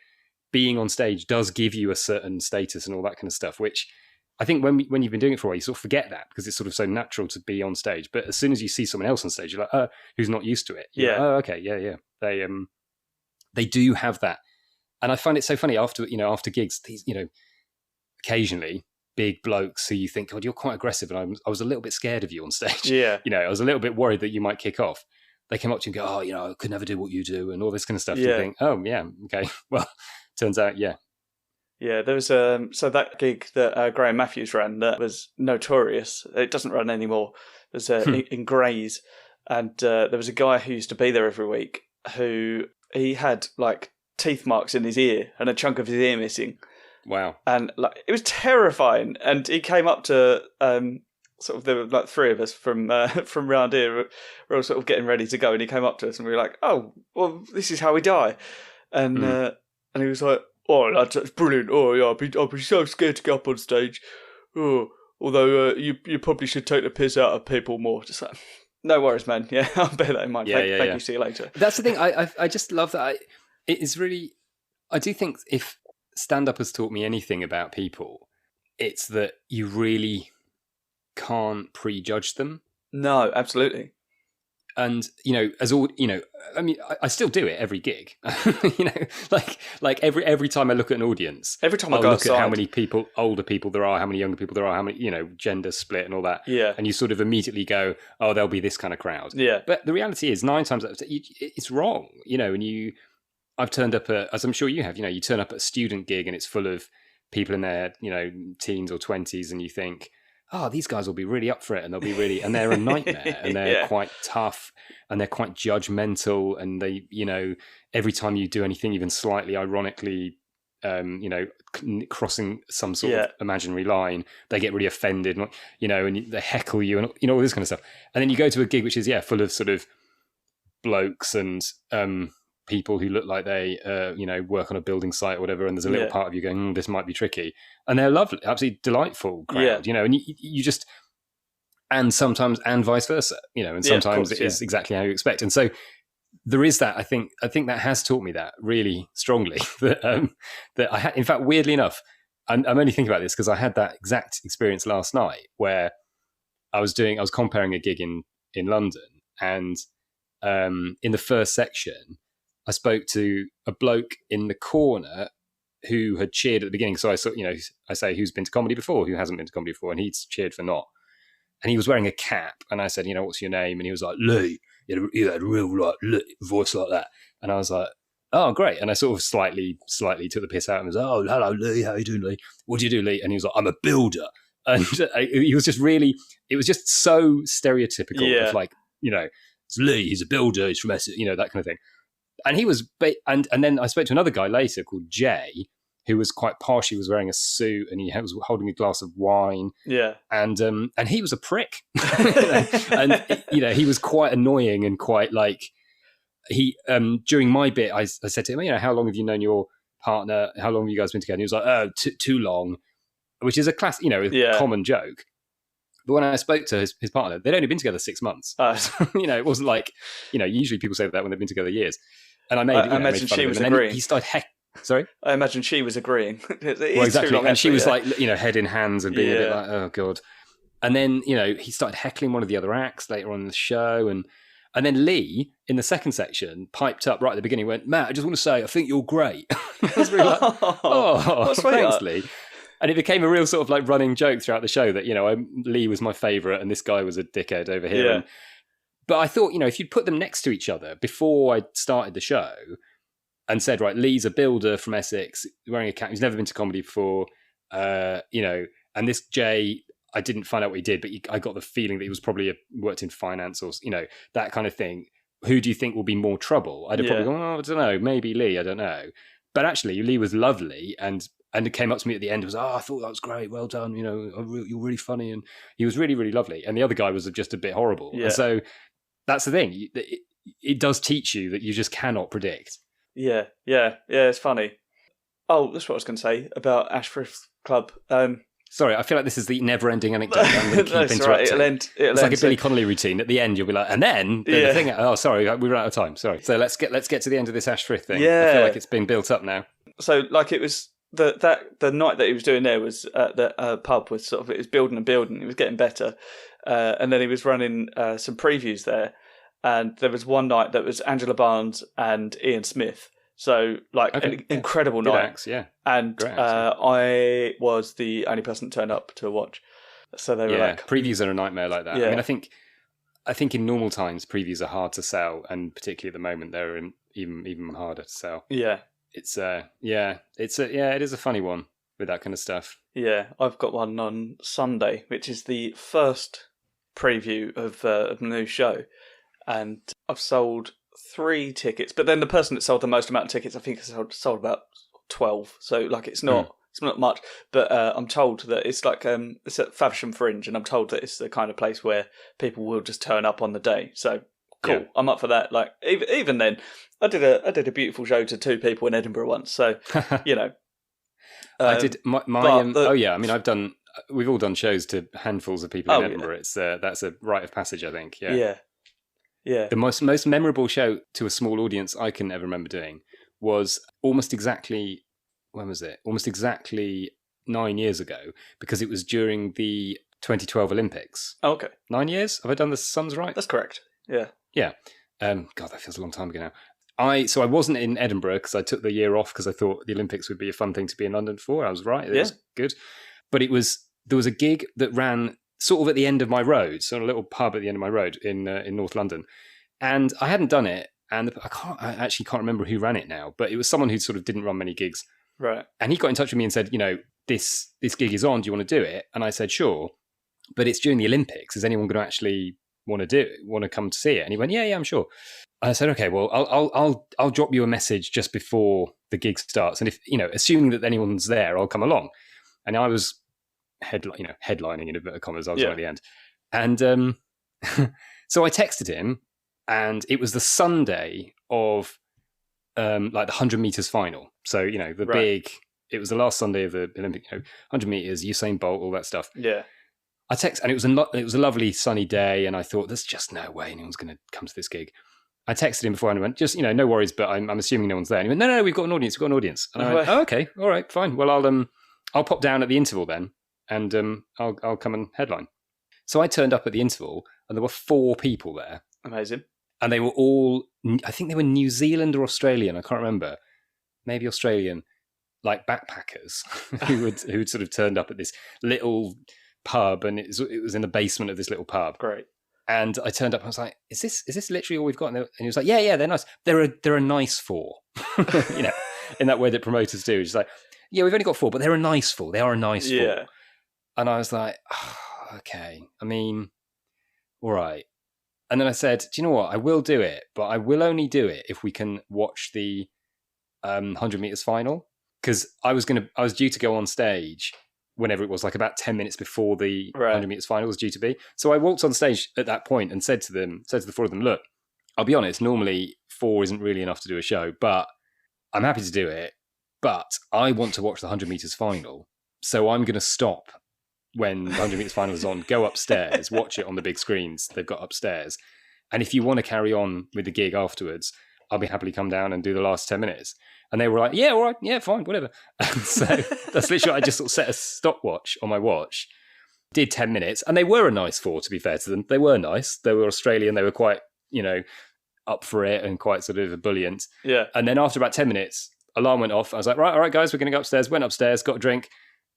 being on stage does give you a certain status and all that kind of stuff, which I think when you've been doing it for a while, you sort of forget that because it's sort of so natural to be on stage. But as soon as you see someone else on stage, you're like, who's not used to it? You're like, oh, okay, yeah. They do have that. And I find it so funny after gigs, these, you know, occasionally big blokes who you think, God, you're quite aggressive. And I was a little bit scared of you on stage. Yeah. You know, I was a little bit worried that you might kick off. They come up to you and go, oh, you know, I could never do what you do and all this kind of stuff. Yeah. You think, oh, yeah, okay. Well, turns out, yeah. Yeah, there was so that gig that Graham Matthews ran that was notorious. It doesn't run anymore. It was in Grays. And there was a guy who used to be there every week who he had like teeth marks in his ear and a chunk of his ear missing. Wow. And like it was terrifying. And he came up to sort of, there were like 3 of us from round here. We're all sort of getting ready to go, and he came up to us and we were like, oh, well, this is how we die. And he was like, oh, that's brilliant. Oh, yeah, I'd be so scared to go up on stage. Oh, although you probably should take the piss out of people more. Just like, no worries, man. Yeah, I'll bear that in mind. Thank you. See you later. That's the thing. I just love that. It is really, I do think if stand-up has taught me anything about people, it's that you really can't prejudge them. No, absolutely. And, as all, I mean, I still do it every gig, like every time I look at an audience, every time I'll I go look outside. at how many older people there are, how many younger people there are, how many, gender split and all that. Yeah. And you sort of immediately go, oh, there'll be this kind of crowd. Yeah. But the reality is 9 times out of 10, it's wrong, and I've turned up as I'm sure you have, you turn up at a student gig and it's full of people in their, teens or 20s, and you think, oh, these guys will be really up for it, and and they're a nightmare, and they're quite tough, and they're quite judgmental, and they, every time you do anything even slightly ironically, crossing some sort of imaginary line, they get really offended, and they heckle you, and all this kind of stuff. And then you go to a gig which is full of sort of blokes and people who look like they work on a building site or whatever, and there's a little part of you going, this might be tricky, and they're lovely, absolutely delightful crowd, and you just, and sometimes, and vice versa, and sometimes it is exactly how you expect. And so there is that. I think that has taught me that really strongly, that that I had, in fact, weirdly enough, I'm only thinking about this because I had that exact experience last night where I was comparing a gig in London, and in the first section I spoke to a bloke in the corner who had cheered at the beginning. So I say, who's been to comedy before? Who hasn't been to comedy before? And he'd cheered for not. And he was wearing a cap. And I said, what's your name? And he was like, Lee. You had a real voice like that. And I was like, oh, great. And I sort of slightly took the piss out of him. I was like, oh, hello, Lee. How you doing, Lee? What do you do, Lee? And he was like, I'm a builder. And he was just really, it was just so stereotypical of it's Lee, he's a builder, he's from Essex, that kind of thing. And he was, and then I spoke to another guy later called Jay, who was quite posh. He was wearing a suit and he was holding a glass of wine. Yeah. And he was a prick. And, he was quite annoying and quite he, during my bit, I said to him, how long have you known your partner? How long have you guys been together? And he was like, oh, too long, which is a a common joke. But when I spoke to his partner, they'd only been together 6 months. It wasn't like, usually people say that when they've been together years. And I imagine she was agreeing. He started Sorry? I imagine she was agreeing. Well, exactly. And she was head in hands and being a bit like, oh, God. And then, he started heckling one of the other acts later on in the show. And then Lee, in the second section, piped up right at the beginning, went, Matt, I just want to say, I think you're great. I was really like, oh, thanks, Lee. And it became a real sort of running joke throughout the show that, Lee was my favourite and this guy was a dickhead over here. Yeah. But I thought, if you'd put them next to each other before I started the show and said, right, Lee's a builder from Essex, wearing a cap, he's never been to comedy before, and this Jay, I didn't find out what he did, but I got the feeling that he was probably worked in finance or, that kind of thing. Who do you think will be more trouble? I'd have probably gone, I don't know, maybe Lee, I don't know. But actually, Lee was lovely and it came up to me at the end. It was, I thought that was great. Well done. You're really funny. And he was really, really lovely. And the other guy was just a bit horrible. Yeah. And so that's the thing. It does teach you that you just cannot predict. Yeah. It's funny. Oh, that's what I was going to say about Ashford Club. Sorry, I feel like this is the never-ending anecdote. I'm going to keep interrupting. Right. It'll end. It's like a Billy Connolly routine. At the end, you'll be like, and then the thing. Oh, sorry, we ran out of time. Sorry. So let's get to the end of this Ashford thing. Yeah. I feel like it's been built up now. So it was the night that he was doing there was at the pub was sort of, it was building and building. It was getting better, and then he was running some previews there, and there was one night that was Angela Barnes and Ian Smith. So an incredible night. Acts, yeah. And I was the only person that turned up to watch. So they were previews are a nightmare like that. Yeah. I mean, I think in normal times previews are hard to sell, and particularly at the moment they're even harder to sell. Yeah. It is a funny one with that kind of stuff. Yeah, I've got one on Sunday, which is the first preview of the new show, and I've sold 3 tickets. But then the person that sold the most amount of tickets, I think, sold about 12. So it's not much. But I'm told that it's it's at Faversham Fringe, and I'm told that it's the kind of place where people will just turn up on the day. So cool, yeah. I'm up for that. Even then, I did a beautiful show to 2 people in Edinburgh once. So I did my I mean, we've all done shows to handfuls of people in Edinburgh. It's that's a rite of passage, I think. Yeah. The most memorable show to a small audience I can ever remember doing was almost exactly, when was it? Almost exactly 9 years ago, because it was during the 2012 Olympics. Oh, okay. 9 years? Have I done the sums right? That's correct. Yeah. Yeah. God, that feels a long time ago now. I wasn't in Edinburgh because I took the year off because I thought the Olympics would be a fun thing to be in London for. I was right. It was good. But there was a gig that ran sort of at the end of my road, so a little pub at the end of my road in North London. And I hadn't done it. And I actually can't remember who ran it now, but it was someone who sort of didn't run many gigs. Right. And he got in touch with me and said, this gig is on. Do you want to do it? And I said, sure. But it's during the Olympics. Is anyone going to actually want to come to see it? And he went, yeah, I'm sure. I said, okay, well, I'll drop you a message just before the gig starts. And if, assuming that anyone's there, I'll come along. And I was headlining in inverted commas. I was right at the end. And so I texted him, and it was the Sunday of like the 100 meters final. So, it was the last Sunday of the Olympic, 100 meters, Usain Bolt, all that stuff. Yeah. I texted, and it was a lovely sunny day, and I thought, there's just no way anyone's going to come to this gig. I texted him before and went, just, no worries, but I'm assuming no one's there. And he went, no, we've got an audience. And I went, oh, okay, all right, fine. Well, I'll pop down at the interval then, and I'll come and headline. So I turned up at the interval, and there were 4 people there. Amazing. And they were all, I think they were New Zealand or Australian, I can't remember. Maybe Australian, like backpackers who'd sort of turned up at this little pub, and it was in the basement of this little pub. Great. And I turned up and I was like, is this literally all we've got? And he was like, yeah, they're nice. They're a nice 4. In that way that promoters do. It's like, yeah, we've only got 4, but they're a nice 4. They are a nice 4. Yeah. And I was like, oh, okay. I mean, all right. And then I said, do you know what? I will do it, but I will only do it if we can watch the 100 meters final. Because I was due to go on stage whenever it was, like about 10 minutes before the 100 meters final was due to be. So I walked on stage at that point and said to the 4 of them, look, I'll be honest, normally 4 isn't really enough to do a show, but I'm happy to do it. But I want to watch the 100 meters final. So I'm going to stop when the 100 meters final is on, go upstairs, watch it on the big screens they've got upstairs. And if you want to carry on with the gig afterwards, I'll be happily come down and do the last 10 minutes. And they were like, yeah, all right, yeah, fine, whatever. And so that's literally, I just sort of set a stopwatch on my watch, did 10 minutes, and they were a nice 4, to be fair to them. They were nice. They were Australian. They were quite, up for it and quite sort of ebullient. Yeah. And then after about 10 minutes, alarm went off. I was like, right, all right, guys, we're going to go upstairs. Went upstairs, got a drink,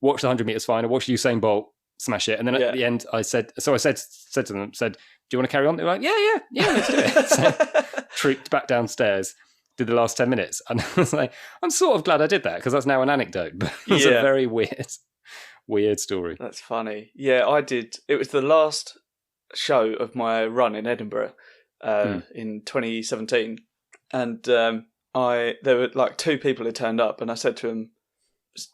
watched the 100 meters final, watched Usain Bolt smash it. And then at the end, I said to them, do you want to carry on? They were like, yeah, let's do it. So trooped back downstairs, did the last 10 minutes. And I was like, I'm sort of glad I did that because that's now an anecdote. But it was a very weird story. That's funny. Yeah, I did. It was the last show of my run in Edinburgh in 2017. And there were like 2 people who turned up, and I said to them,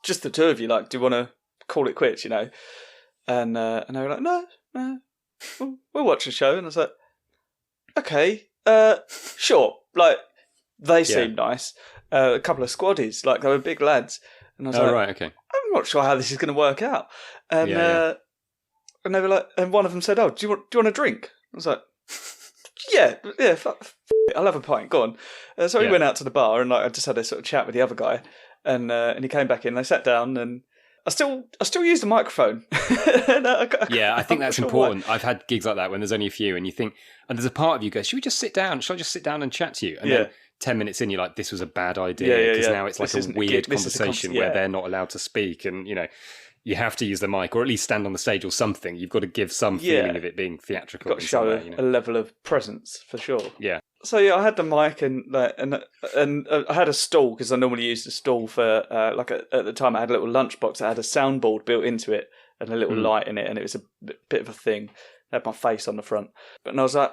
just the 2 of you, like, do you want to call it quits, And they were like, no, we'll watch the show. And I was like, okay, sure. Like, they seemed nice. A couple of squaddies, like they were big lads. And I was right, okay. I'm not sure how this is going to work out. And and they were like, and one of them said, oh, do you want a drink? I was like, yeah, I'll have a pint. Go on. So we went out to the bar, and like I just had a sort of chat with the other guy, and he came back in. They sat down, and I still use the microphone. I think that's important. Why. I've had gigs like that when there's only a few, and you think, and there's a part of you goes, should we just sit down? Should I just sit down and chat to you? And then 10 minutes in, you're like, this was a bad idea, because now it's like a weird conversation where they're not allowed to speak, and you have to use the mic, or at least stand on the stage or something. You've got to give some feeling of it being theatrical. You've got to show a level of presence, for sure. Yeah. So I had the mic and I had a stall, because I normally use the stall for at the time I had a little lunchbox that had a soundboard built into it and a little light in it, and it was a bit of a thing. I had my face on the front, and I was like,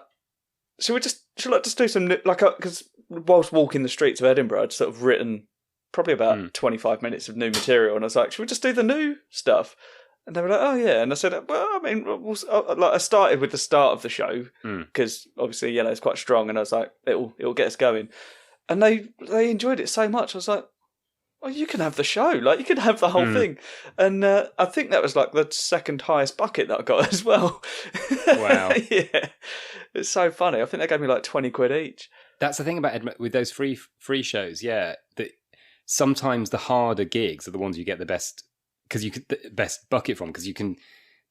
should I just do some because whilst walking the streets of Edinburgh, I'd sort of written probably about 25 minutes of new material, and I was like, should we just do the new stuff? And they were like, oh yeah. And I said, well, I mean, I started with the start of the show, because obviously Yellow's quite strong, and I was like, it'll get us going. And they enjoyed it so much. I was like, oh, you can have the show, like you can have the whole thing. And I think that was like the second highest bucket that I got as well. Wow. Yeah, it's so funny. I think they gave me like 20 quid each. That's the thing about with those free shows. Yeah, that sometimes the harder gigs are the ones you get the best the best bucket from, because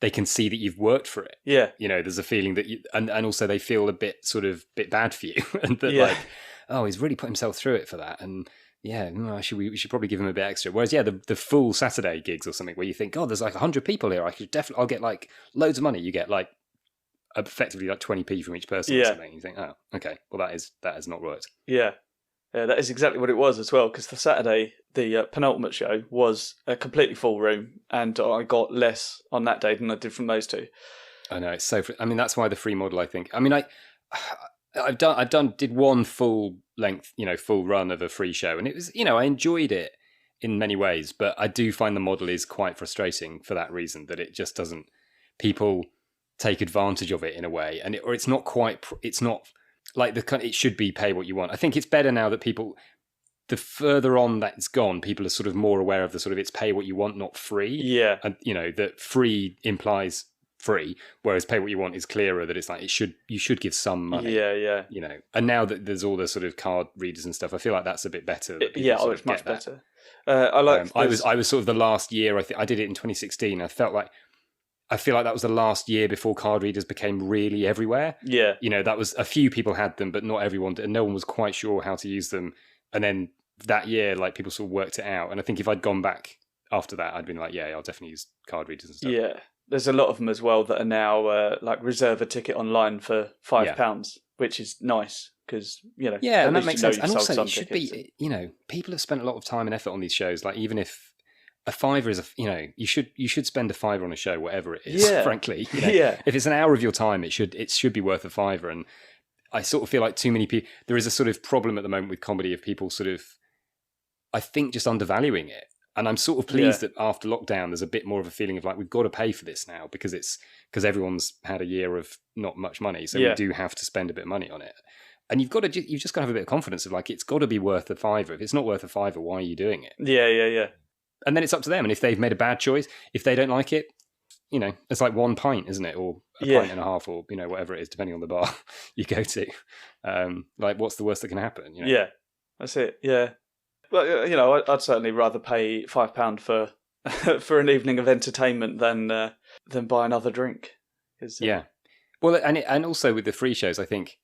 they can see that you've worked for it. Yeah, there's a feeling that and also they feel a bit bad for you, and that like, oh, he's really put himself through it for that, and yeah, we should probably give him a bit extra. Whereas the full Saturday gigs or something where you think, oh, there's like 100 people here, I'll get like loads of money. You get like effectively like 20p from each person or something. You think, oh, okay, well that has not worked. Yeah, that is exactly what it was as well, because the Saturday, the penultimate show, was a completely full room, and I got less on that day than I did from those two. I know, it's so. I mean, that's why the free model, I think. I mean, did one full length, full run of a free show, and it was, I enjoyed it in many ways, but I do find the model is quite frustrating for that reason, that it just doesn't. People take advantage of it in a way, and it's not like it should be pay what you want. I think it's better now that the further on that's gone, people are sort of more aware of the sort of it's pay what you want, not free. Yeah. And that free implies free, whereas pay what you want is clearer, that it's like you should give some money. Yeah. And now that there's all the sort of card readers and stuff, I feel like that's a bit better. It's much better. I was sort of the last year, I did it in 2016. I feel like that was the last year before card readers became really everywhere. Yeah. That was a few people had them, but not everyone, and no one was quite sure how to use them. And then that year, like, people sort of worked it out. And I think if I'd gone back after that, I'd been like, yeah, I'll definitely use card readers and stuff. Yeah. There's a lot of them as well that are now like reserve a ticket online for £5, which is nice because, Yeah, and that makes sense. And also, it should be, people have spent a lot of time and effort on these shows. Like, even if a fiver is you should spend a fiver on a show, whatever it is. Frankly, if it's an hour of your time, it should be worth a fiver. And I sort of feel like too many people. There is a sort of problem at the moment with comedy of people sort of, I think, just undervaluing it. And I'm sort of pleased that after lockdown, there's a bit more of a feeling of like, we've got to pay for this now because everyone's had a year of not much money, so we do have to spend a bit of money on it. And you've just got to have a bit of confidence of like, it's got to be worth a fiver. If it's not worth a fiver, why are you doing it? Yeah. And then it's up to them. And if they've made a bad choice, if they don't like it, it's like one pint, isn't it? Or a pint and a half, or, whatever it is, depending on the bar you go to. Like, what's the worst that can happen? Yeah, that's it. Yeah. Well, I'd certainly rather pay £5 for an evening of entertainment than buy another drink. Well, and also with the free shows, I think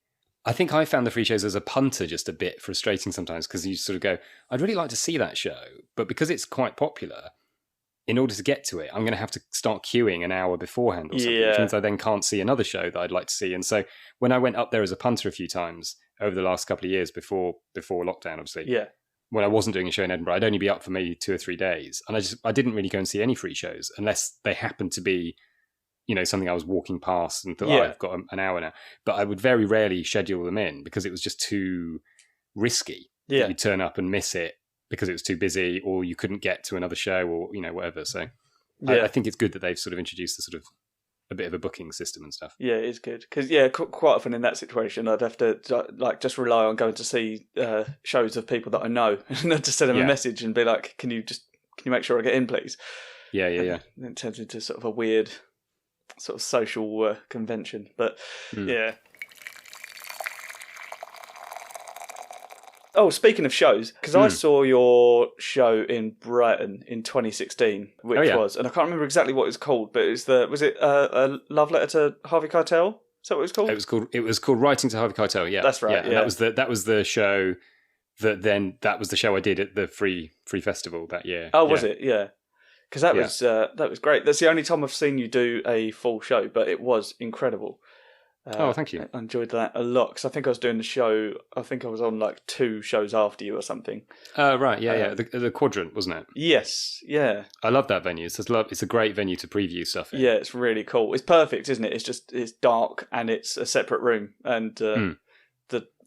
I found the free shows as a punter just a bit frustrating sometimes, because you sort of go, I'd really like to see that show, but because it's quite popular, in order to get to it, I'm going to have to start queuing an hour beforehand or something, which means I then can't see another show that I'd like to see. And so when I went up there as a punter a few times over the last couple of years before lockdown, obviously, when I wasn't doing a show in Edinburgh, I'd only be up for maybe 2 or 3 days, and I didn't really go and see any free shows unless they happened to be, something I was walking past and thought, I've got an hour now. But I would very rarely schedule them in because it was just too risky. Yeah, you'd turn up and miss it because it was too busy, or you couldn't get to another show, or whatever. So I think it's good that they've sort of introduced a sort of a bit of a booking system and stuff. Yeah, it is good because quite often in that situation, I'd have to just rely on going to see shows of people that I know, and I'd just send them a message and be like, "Can you make sure I get in, please?" Yeah. And it turns into sort of a weird sort of social convention, but yeah. Oh, speaking of shows, because I saw your show in Brighton in 2016, which was, and I can't remember exactly what it was called, but was it a love letter to Harvey Keitel? Is that what it was called? It was called Writing to Harvey Keitel. Yeah, that's right. Yeah. That was the show that was the show I did at the free festival that year. Oh, was it? Yeah. Because that was great. That's the only time I've seen you do a full show, but it was incredible. Thank you. I enjoyed that a lot because I think I was doing the show. I think I was on like 2 shows after you or something. Right, yeah. The Quadrant, wasn't it? Yes, yeah. I love that venue. It's a great venue to preview stuff in. Yeah, it's really cool. It's perfect, isn't it? It's dark and it's a separate room, and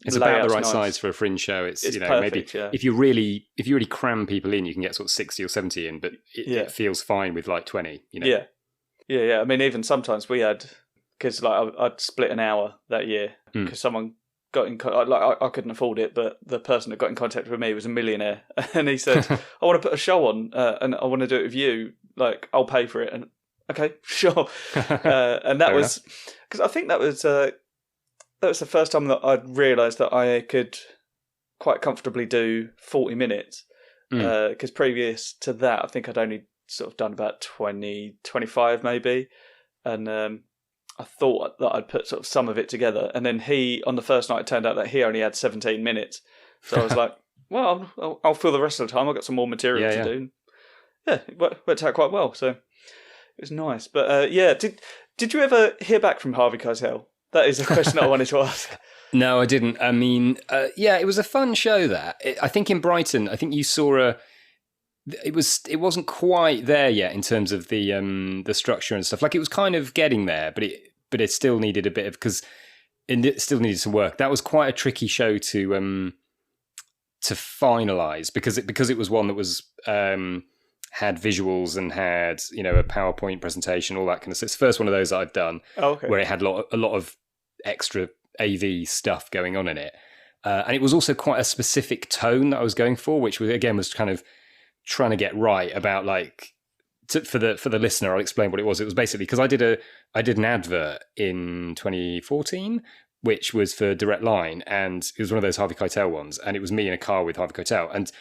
it's about the right size for a fringe show. It's perfect, maybe if you really cram people in, you can get sort of 60 or 70 in, but it feels fine with like 20. Yeah. I mean, even sometimes we had. Because I'd split an hour that year because someone got in I couldn't afford it, but the person that got in contact with me was a millionaire, and he said, "I want to put a show on, and I want to do it with you. Like, I'll pay for it." And okay, sure. And that was because I think that was the first time that I'd realised that I could quite comfortably do 40 minutes. Because previous to that, I think I'd only sort of done about 20, 25 maybe. And I thought that I'd put sort of some of it together. And then on the first night, it turned out that he only had 17 minutes. So I was like, well, I'll fill the rest of the time. I've got some more material to do. Yeah, it worked out quite well. So it was nice. But did you ever hear back from Harvey Keitel? That is a question that I wanted to ask. No, I didn't. I mean, it was a fun show. I think in Brighton, I think you saw it wasn't quite there yet in terms of the structure and stuff. Like, it was kind of getting there, but it still needed a bit of, because it still needed some work. That was quite a tricky show to finalize because it was one that was had visuals and had, you know, a PowerPoint presentation, all that kind of stuff. It's the first one of those that I've done where it had a lot of extra AV stuff going on in it, and it was also quite a specific tone that I was going for, which was kind of trying to get right about, like, for the listener. I'll explain what it was. It was basically because I did an advert in 2014, which was for Direct Line, and it was one of those Harvey Keitel ones, and it was me in a car with Harvey Keitel. And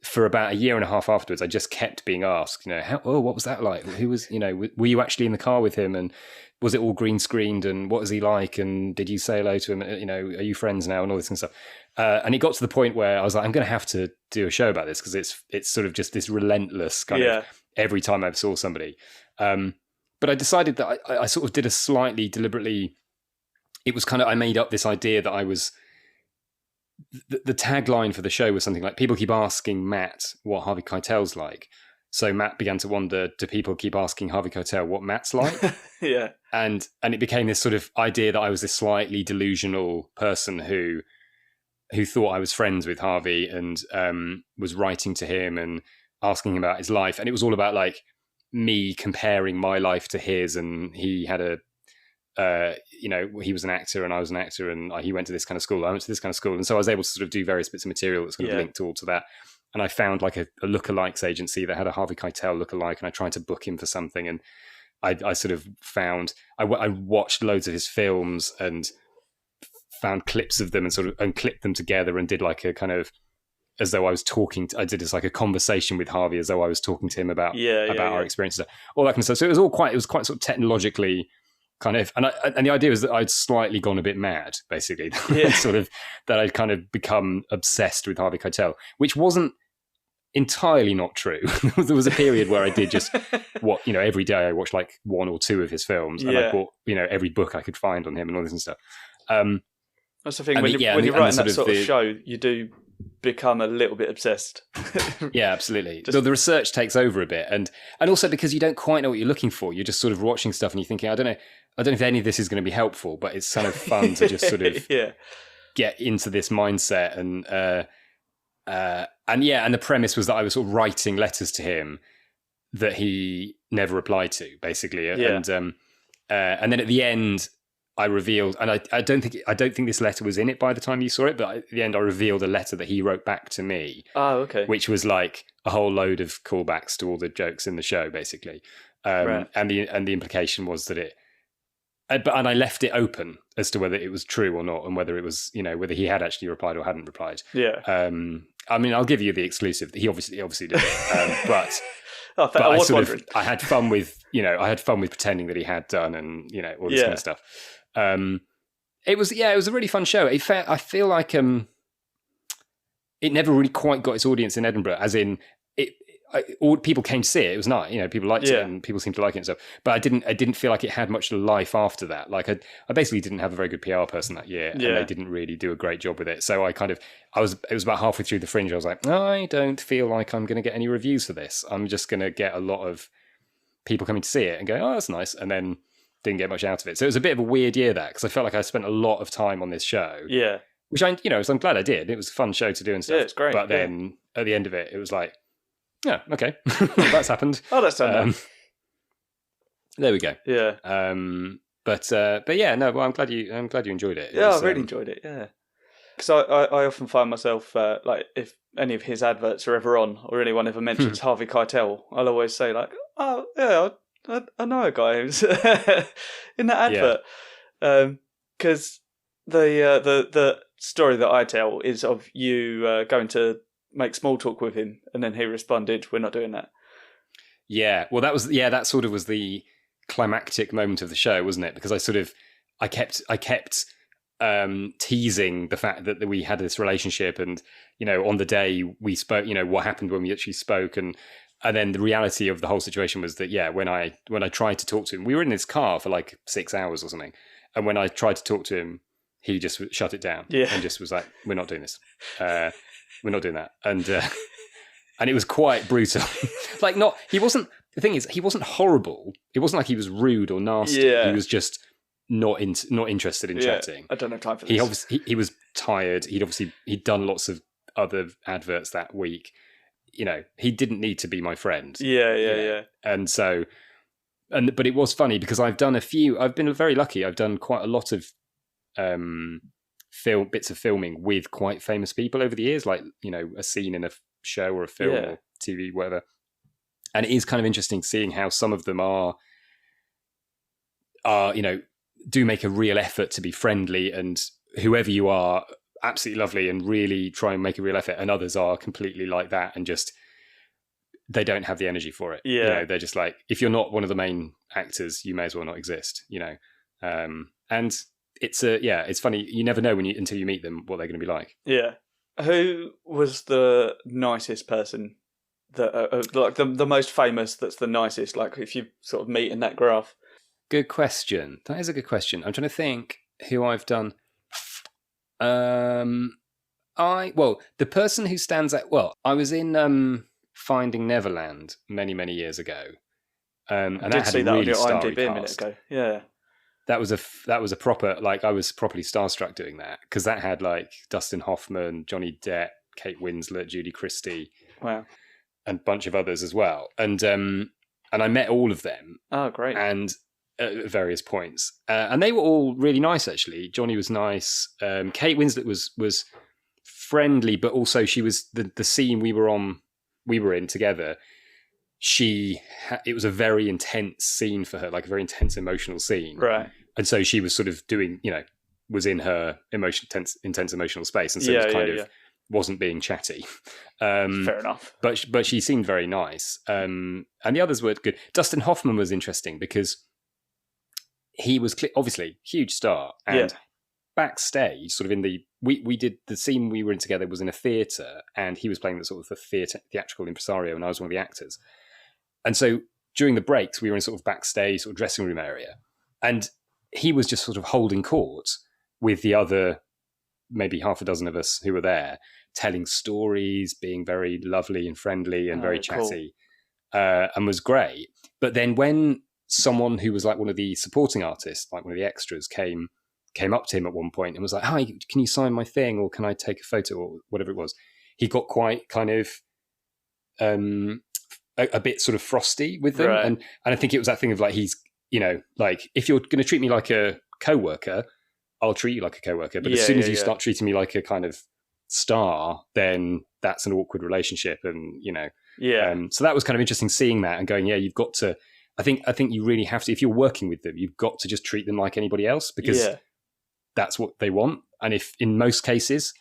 for about a year and a half afterwards, I just kept being asked, you know, what was that like? Who was, you know, were you actually in the car with him? And was it all green screened? And what was he like? And did you say hello to him? You know, are you friends now? And all this kind of stuff. And it got to the point where I was like, I'm going to have to do a show about this, because it's sort of just this relentless kind of every time I saw somebody. But I decided that I sort of did a slightly deliberately. It was kind of, I made up this idea that I was. The tagline for the show was something like, people keep asking Matt what Harvey Keitel's like. So Matt began to wonder, do people keep asking Harvey Keitel what Matt's like? Yeah. And it became this sort of idea that I was this slightly delusional person who thought I was friends with Harvey and was writing to him and asking him about his life. And it was all about, like, me comparing my life to his, and he had you know, he was an actor and I was an actor, and he went to this kind of school, I went to this kind of school. And so I was able to sort of do various bits of material that's kind of linked all to that. And I found, like, a lookalikes agency that had a Harvey Keitel lookalike, and I tried to book him for something. And I sort of found, I watched loads of his films and found clips of them and clipped them together and did, like, a kind of, as though I was I did this, like, a conversation with Harvey as though I was talking to him about our experiences, all that kind of stuff. So it was quite sort of technologically kind of, and the idea was that I'd slightly gone a bit mad, basically. Sort of that I'd kind of become obsessed with Harvey Keitel, which wasn't entirely not true. There was a period where I did just every day I watched, like, one or two of his films, and I bought, you know, every book I could find on him and all this and stuff. That's the thing, when you're writing that sort of show, you do become a little bit obsessed. Yeah, absolutely. So the research takes over a bit, and also because you don't quite know what you're looking for, you're just sort of watching stuff and you're thinking, I don't know if any of this is going to be helpful, but it's kind of fun to just sort of get into this mindset. And the premise was that I was sort of writing letters to him that he never replied to, basically. And then at the end, I revealed, and I don't think this letter was in it by the time you saw it, but at the end I revealed a letter that he wrote back to me. Oh, okay. Which was, like, a whole load of callbacks to all the jokes in the show, basically. Right. And the implication was that and I left it open as to whether it was true or not, and whether it was, you know, whether he had actually replied or hadn't replied. Yeah. I mean, I'll give you the exclusive. He obviously did it, but. But I was wondering. I had fun with pretending that he had done, and, you know, all this kind of stuff. It was a really fun show. I feel like it never really quite got its audience in Edinburgh, as in all people came to see it. It was nice, you know, people liked it and people seemed to like it and stuff. But I didn't feel like it had much life after that. Like, I basically didn't have a very good PR person that year, and they didn't really do a great job with it. So it was about halfway through the Fringe, I was like, I don't feel like I'm going to get any reviews for this. I'm just going to get a lot of people coming to see it and go, oh, that's nice, and then didn't get much out of it. So it was a bit of a weird year, that, because I felt like I spent a lot of time on this show. Yeah. Which I'm glad I did. It was a fun show to do and stuff. Yeah, it's great. But then at the end of it, it was like, yeah, okay, that's happened. Oh, that's done. There we go. Yeah. But yeah, no. Well, I'm glad you enjoyed it. I really enjoyed it. Yeah. Because I often find myself like, if any of his adverts are ever on, or anyone ever mentions Harvey Keitel, I'll always say, like, oh yeah, I know a guy who's in that advert. Because The story that I tell is of you going to make small talk with him, and then he responded, "We're not doing that." Yeah, well, that sort of was the climactic moment of the show, wasn't it? Because I kept teasing the fact that we had this relationship, and on the day we spoke, what happened when we actually spoke, and then the reality of the whole situation was that when I tried to talk to him, we were in his car for like 6 hours or something, and when I tried to talk to him, he just shut it down and just was like, "We're not doing this. We're not doing that," and it was quite brutal. Like, he wasn't. The thing is, he wasn't horrible. It wasn't like he was rude or nasty. Yeah. He was just not interested in chatting. I don't have time for this. He was tired. He'd done lots of other adverts that week. He didn't need to be my friend. Yeah. And so, but it was funny because I've been very lucky. I've done quite a lot of bits of filming with quite famous people over the years, like a scene in a show or a film or TV, whatever. And it is kind of interesting seeing how some of them are do make a real effort to be friendly, and whoever you are, absolutely lovely, and really try and make a real effort, and others are completely like that and just they don't have the energy for it. They're just like, if you're not one of the main actors, you may as well not exist. And it's funny, you never know until you meet them what they're going to be like. Who was the nicest person that like the most famous that's the nicest, like if you sort of meet in that graph? Good question. That is a good question. I'm trying to think who I've done. The person who stands out. Well, I was in Finding Neverland many, many years ago, and I did see that on your IMDb a minute ago. Yeah, that was a proper, like, I was properly starstruck doing that because that had like Dustin Hoffman, Johnny Depp, Kate Winslet, Judy Christie, wow, and a bunch of others as well. And I met all of them. Oh, great! And at various points, and they were all really nice. Actually, Johnny was nice. Kate Winslet was friendly, but also she was the scene we were in together. It was a very intense scene for her, like a very intense emotional scene, right? And so she was sort of doing, was in her intense emotional space, and so it was kind of wasn't being chatty. Fair enough. But she seemed very nice, and the others were good. Dustin Hoffman was interesting because he was obviously huge star, and backstage, sort of we did the scene we were in together was in a theatre, and he was playing the sort of the theatrical impresario, and I was one of the actors. And so during the breaks, we were in sort of backstage, sort of dressing room area, and he was just sort of holding court with the other maybe half a dozen of us who were there, telling stories, being very lovely and friendly and very chatty, and was great. But then when someone who was like one of the supporting artists, like one of the extras, came up to him at one point and was like, "Hi, can you sign my thing, or can I take a photo," or whatever it was. He got quite kind of a bit sort of frosty with them, right. And I think it was that thing of like, he's, like, if you're going to treat me like a co-worker, I'll treat you like a co-worker, but as soon as you start treating me like a kind of star, then that's an awkward relationship, and so that was kind of interesting seeing that and going, you've got to. I think you really have to, if you're working with them, you've got to just treat them like anybody else, because that's what they want. And if in most cases,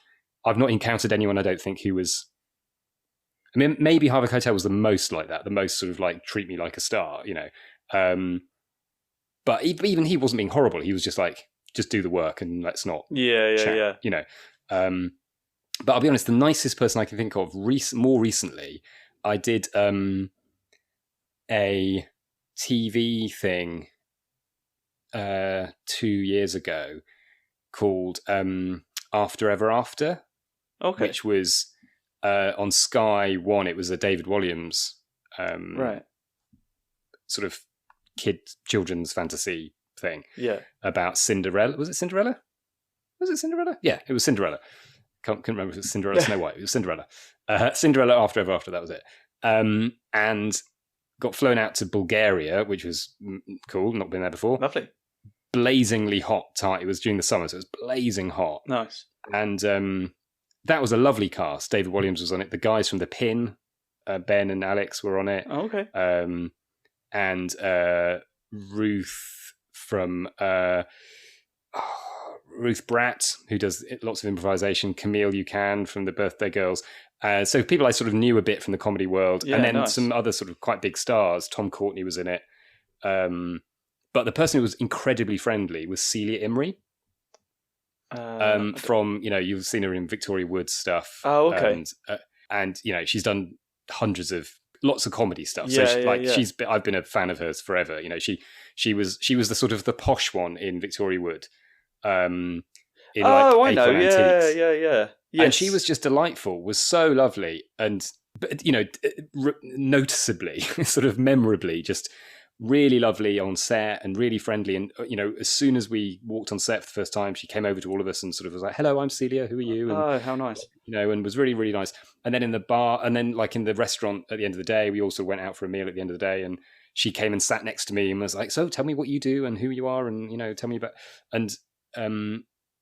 I've not encountered anyone, I don't think, who was, I mean, maybe Harvey Keitel was the most like that, the most sort of like, treat me like a star, but even he wasn't being horrible. He was just like, just do the work and let's not chat, but I'll be honest, the nicest person I can think of more recently, I did a TV thing 2 years ago called After Ever After, which was on Sky One. It was a David Walliams sort of children's fantasy thing about Cinderella. Was it Cinderella? Yeah, it was Cinderella. Couldn't remember if it was Cinderella Snow White. It was Cinderella. Cinderella After Ever After, that was it. And got flown out to Bulgaria, which was cool. Not been there before. Lovely. Blazingly hot. It was during the summer, so it was blazing hot. Nice. And that was a lovely cast. David Walliams was on it. The guys from The Pin, Ben and Alex, were on it. Oh, okay. And Ruth from Ruth Bratt, who does lots of improvisation, Camille Buchanan from the Birthday Girls. So people I sort of knew a bit from the comedy world. And then some other sort of quite big stars. Tom Courtenay was in it. But the person who was incredibly friendly was Celia Imrie. From, you've seen her in Victoria Wood stuff. Oh, okay. And she's done lots of comedy stuff. I've been a fan of hers forever. She was the sort of the posh one in Victoria Wood. I know. Yeah. Yes. And she was just delightful, was so lovely. But noticeably, sort of memorably, just really lovely on set and really friendly. And, as soon as we walked on set for the first time, she came over to all of us and sort of was like, hello, I'm Celia. Who are you? And, how nice. And was really, really nice. And then in the bar, and then like in the restaurant at the end of the day, we also went out for a meal at the end of the day. And she came and sat next to me and was like, so tell me what you do and who you are. And, tell me about, and,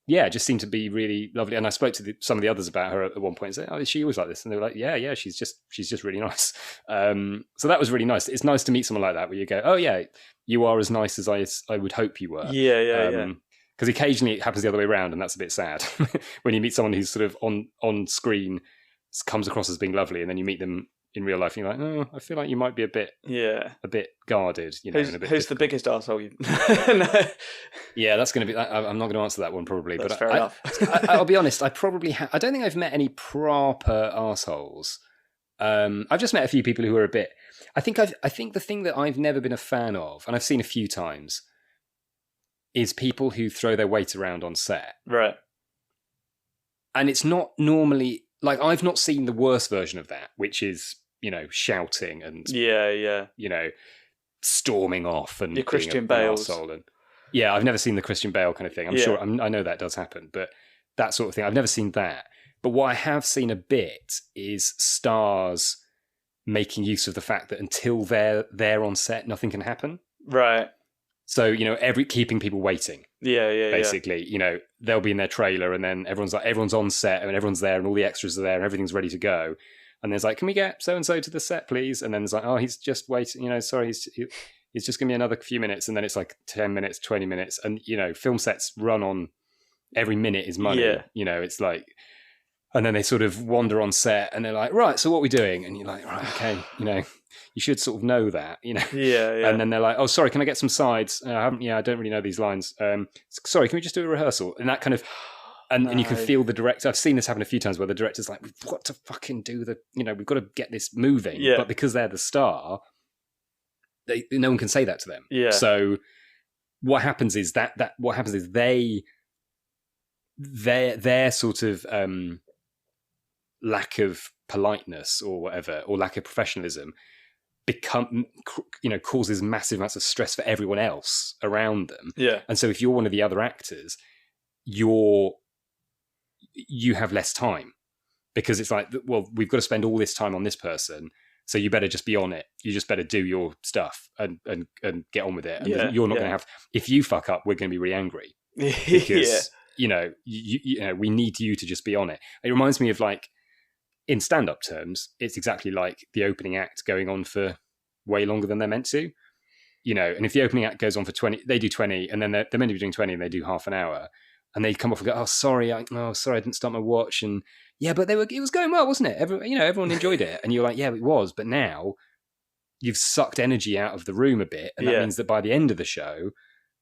it just seemed to be really lovely. And I spoke to some of the others about her at one point and said, oh, is she always like this? And they were like, yeah, she's just really nice. So that was really nice. It's nice to meet someone like that where you go, oh yeah, you are as nice as I would hope you were. Yeah. Because occasionally it happens the other way around, and that's a bit sad. When you meet someone who's sort of on screen comes across as being lovely, and then you meet them in real life and you're like, oh, I feel like you might be a bit guarded. Who's the biggest arsehole you... No. Yeah, that's going to be... I'm not going to answer that one probably. That's fair enough. I'll be honest, I probably I don't think I've met any proper arseholes. I've just met a few people who are a bit... I think the thing that I've never been a fan of, and I've seen a few times, is people who throw their weight around on set. Right. And it's not normally... Like, I've not seen the worst version of that, which is, shouting and... Yeah. Storming off and your Christian Bales. And, I've never seen the Christian Bale kind of thing. I'm sure, I know that does happen, but that sort of thing, I've never seen that. But what I have seen a bit is stars making use of the fact that until they're on set, nothing can happen. Right. So, keeping people waiting. Yeah. Basically, they'll be in their trailer and then everyone's on set and everyone's there and all the extras are there and everything's ready to go. And there's like, can we get so-and-so to the set, please? And then there's like, oh, he's just waiting, sorry, he's just going to be another few minutes. And then it's like 10 minutes, 20 minutes. And, film sets run on every minute is money. Yeah. It's like, and then they sort of wander on set and they're like, right, so what are we doing? And you're like, right, okay, you should sort of know that, Yeah. And then they're like, oh, sorry, can I get some sides? I don't really know these lines. Sorry, can we just do a rehearsal? And that kind of, and you can feel the director. I've seen this happen a few times where the director's like, we've got to fucking do we've got to get this moving. Yeah. But because they're the star, no one can say that to them. Yeah. So what happens is their sort of lack of politeness or whatever, or lack of professionalism causes massive amounts of stress for everyone else around them. Yeah. And so if you're one of the other actors, you have less time because it's like, well, we've got to spend all this time on this person, so you better just be on it. You just better do your stuff and get on with it. And you're not going to have, if you fuck up, we're going to be really angry because we need you to just be on it. It reminds me of like, in stand-up terms, it's exactly like the opening act going on for way longer than they're meant to, and if the opening act goes on for 20, they do 20, and then they're meant to be doing 20 and they do half an hour, and they come off and go, oh, sorry, I didn't start my watch, and but it was going well, wasn't it? Everyone enjoyed it, and you're like, yeah, it was, but now you've sucked energy out of the room a bit, and that means that by the end of the show,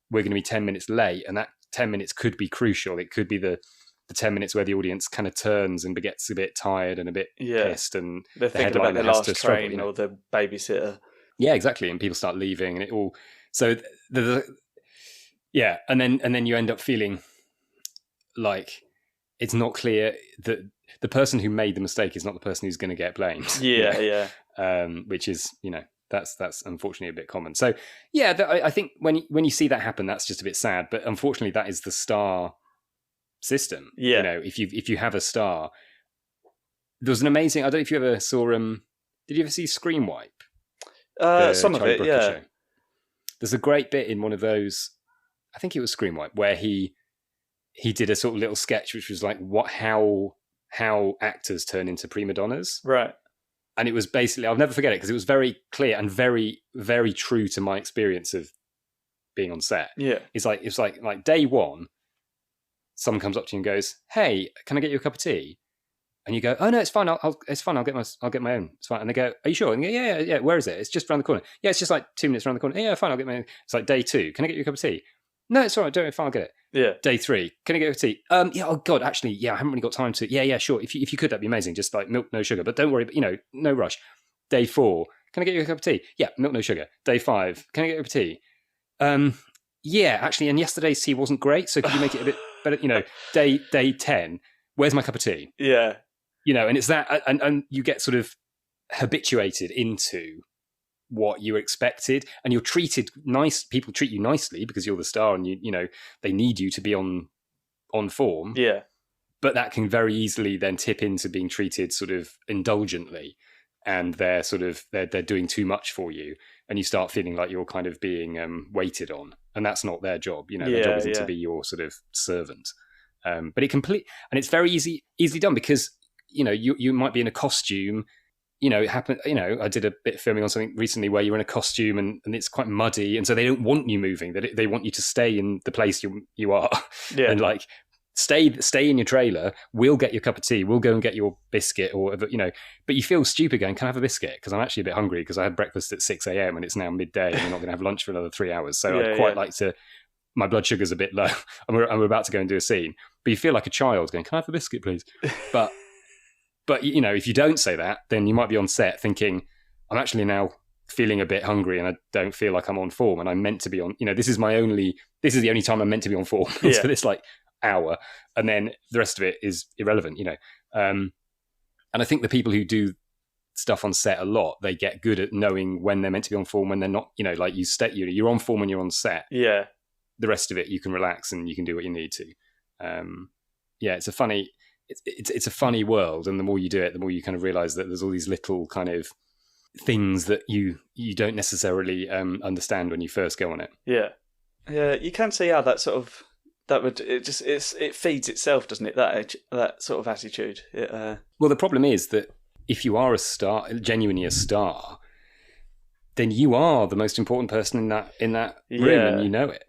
we're going to be 10 minutes late, and that 10 minutes could be crucial. It could be the 10 minutes where the audience kind of turns and gets a bit tired and a bit pissed, and they're thinking about their last train or the babysitter. Yeah, exactly. And people start leaving, and it all. So and then you end up feeling like it's not clear that the person who made the mistake is not the person who's going to get blamed. Yeah. Which is that's unfortunately a bit common. So I think when you see that happen, that's just a bit sad. But unfortunately, that is the star system. If you have a star, there was an amazing, I don't know if you ever saw did you ever see Screen Wipe? Some of it, show? There's a great bit in one of those, I think it was Screen Wipe, where he did a sort of little sketch which was like how actors turn into prima donnas, right? And it was basically, I'll never forget it because it was very clear and very, very true to my experience of being on set. Yeah, it's like day one, someone comes up to you and goes, "Hey, can I get you a cup of tea?" And you go, "Oh no, it's fine. It's fine. I'll get my own. It's fine." And they go, "Are you sure?" And you go, "Yeah. Where is it? It's just around the corner." "Yeah, it's just like 2 minutes around the corner." "Yeah, fine. I'll get my own." It's like day 2. "Can I get you a cup of tea?" "No, it's all right. Don't worry. Fine, I'll get it." Yeah. Day 3. "Can I get you a tea?" Yeah. Oh God, actually, yeah. I haven't really got time to. Yeah, sure. If you could, that'd be amazing. Just like milk, no sugar. But don't worry. But no rush. Day 4. "Can I get you a cup of tea?" "Yeah, milk, no sugar." Day 5. "Can I get you a cup of tea?" Yeah, actually, and yesterday's tea wasn't great, so could you make it a bit better? Day 10. "Where's my cup of tea?" Yeah. And it's that, and you get sort of habituated into what you expected, and you're treated nice. People treat you nicely because you're the star, and they need you to be on form. Yeah. But that can very easily then tip into being treated sort of indulgently, and they're doing too much for you, and you start feeling like you're kind of being waited on, and that's not their job. Their job isn't to be your sort of servant. But and it's very easily done because you might be in a costume. It happened. I did a bit of filming on something recently where you're in a costume and it's quite muddy, and so they don't want you moving. They want you to stay in the place you are, and like stay in your trailer. We'll get your cup of tea. We'll go and get your biscuit or whatever, But you feel stupid going, "Can I have a biscuit?" Because I'm actually a bit hungry because I had breakfast at 6 a.m. and it's now midday and we're not going to have lunch for another 3 hours. So I'd quite like to. My blood sugar's a bit low, and we're about to go and do a scene. But you feel like a child going, "Can I have a biscuit, please?" But if you don't say that, then you might be on set thinking, "I'm actually now feeling a bit hungry and I don't feel like I'm on form, and I'm meant to be on. This is the only time I'm meant to be on form for this like hour, and then the rest of it is irrelevant." And I think the people who do stuff on set a lot, they get good at knowing when they're meant to be on form, when they're not. Like you're on form when you're on set. Yeah. The rest of it you can relax and you can do what you need to. It's a funny world, and the more you do it, the more you kind of realize that there's all these little kind of things that you don't necessarily understand when you first go on it. Yeah, you can see how that sort of it feeds itself, doesn't it? That sort of attitude. Well, the problem is that if you are a star, genuinely a star, then you are the most important person in that room, and you know it.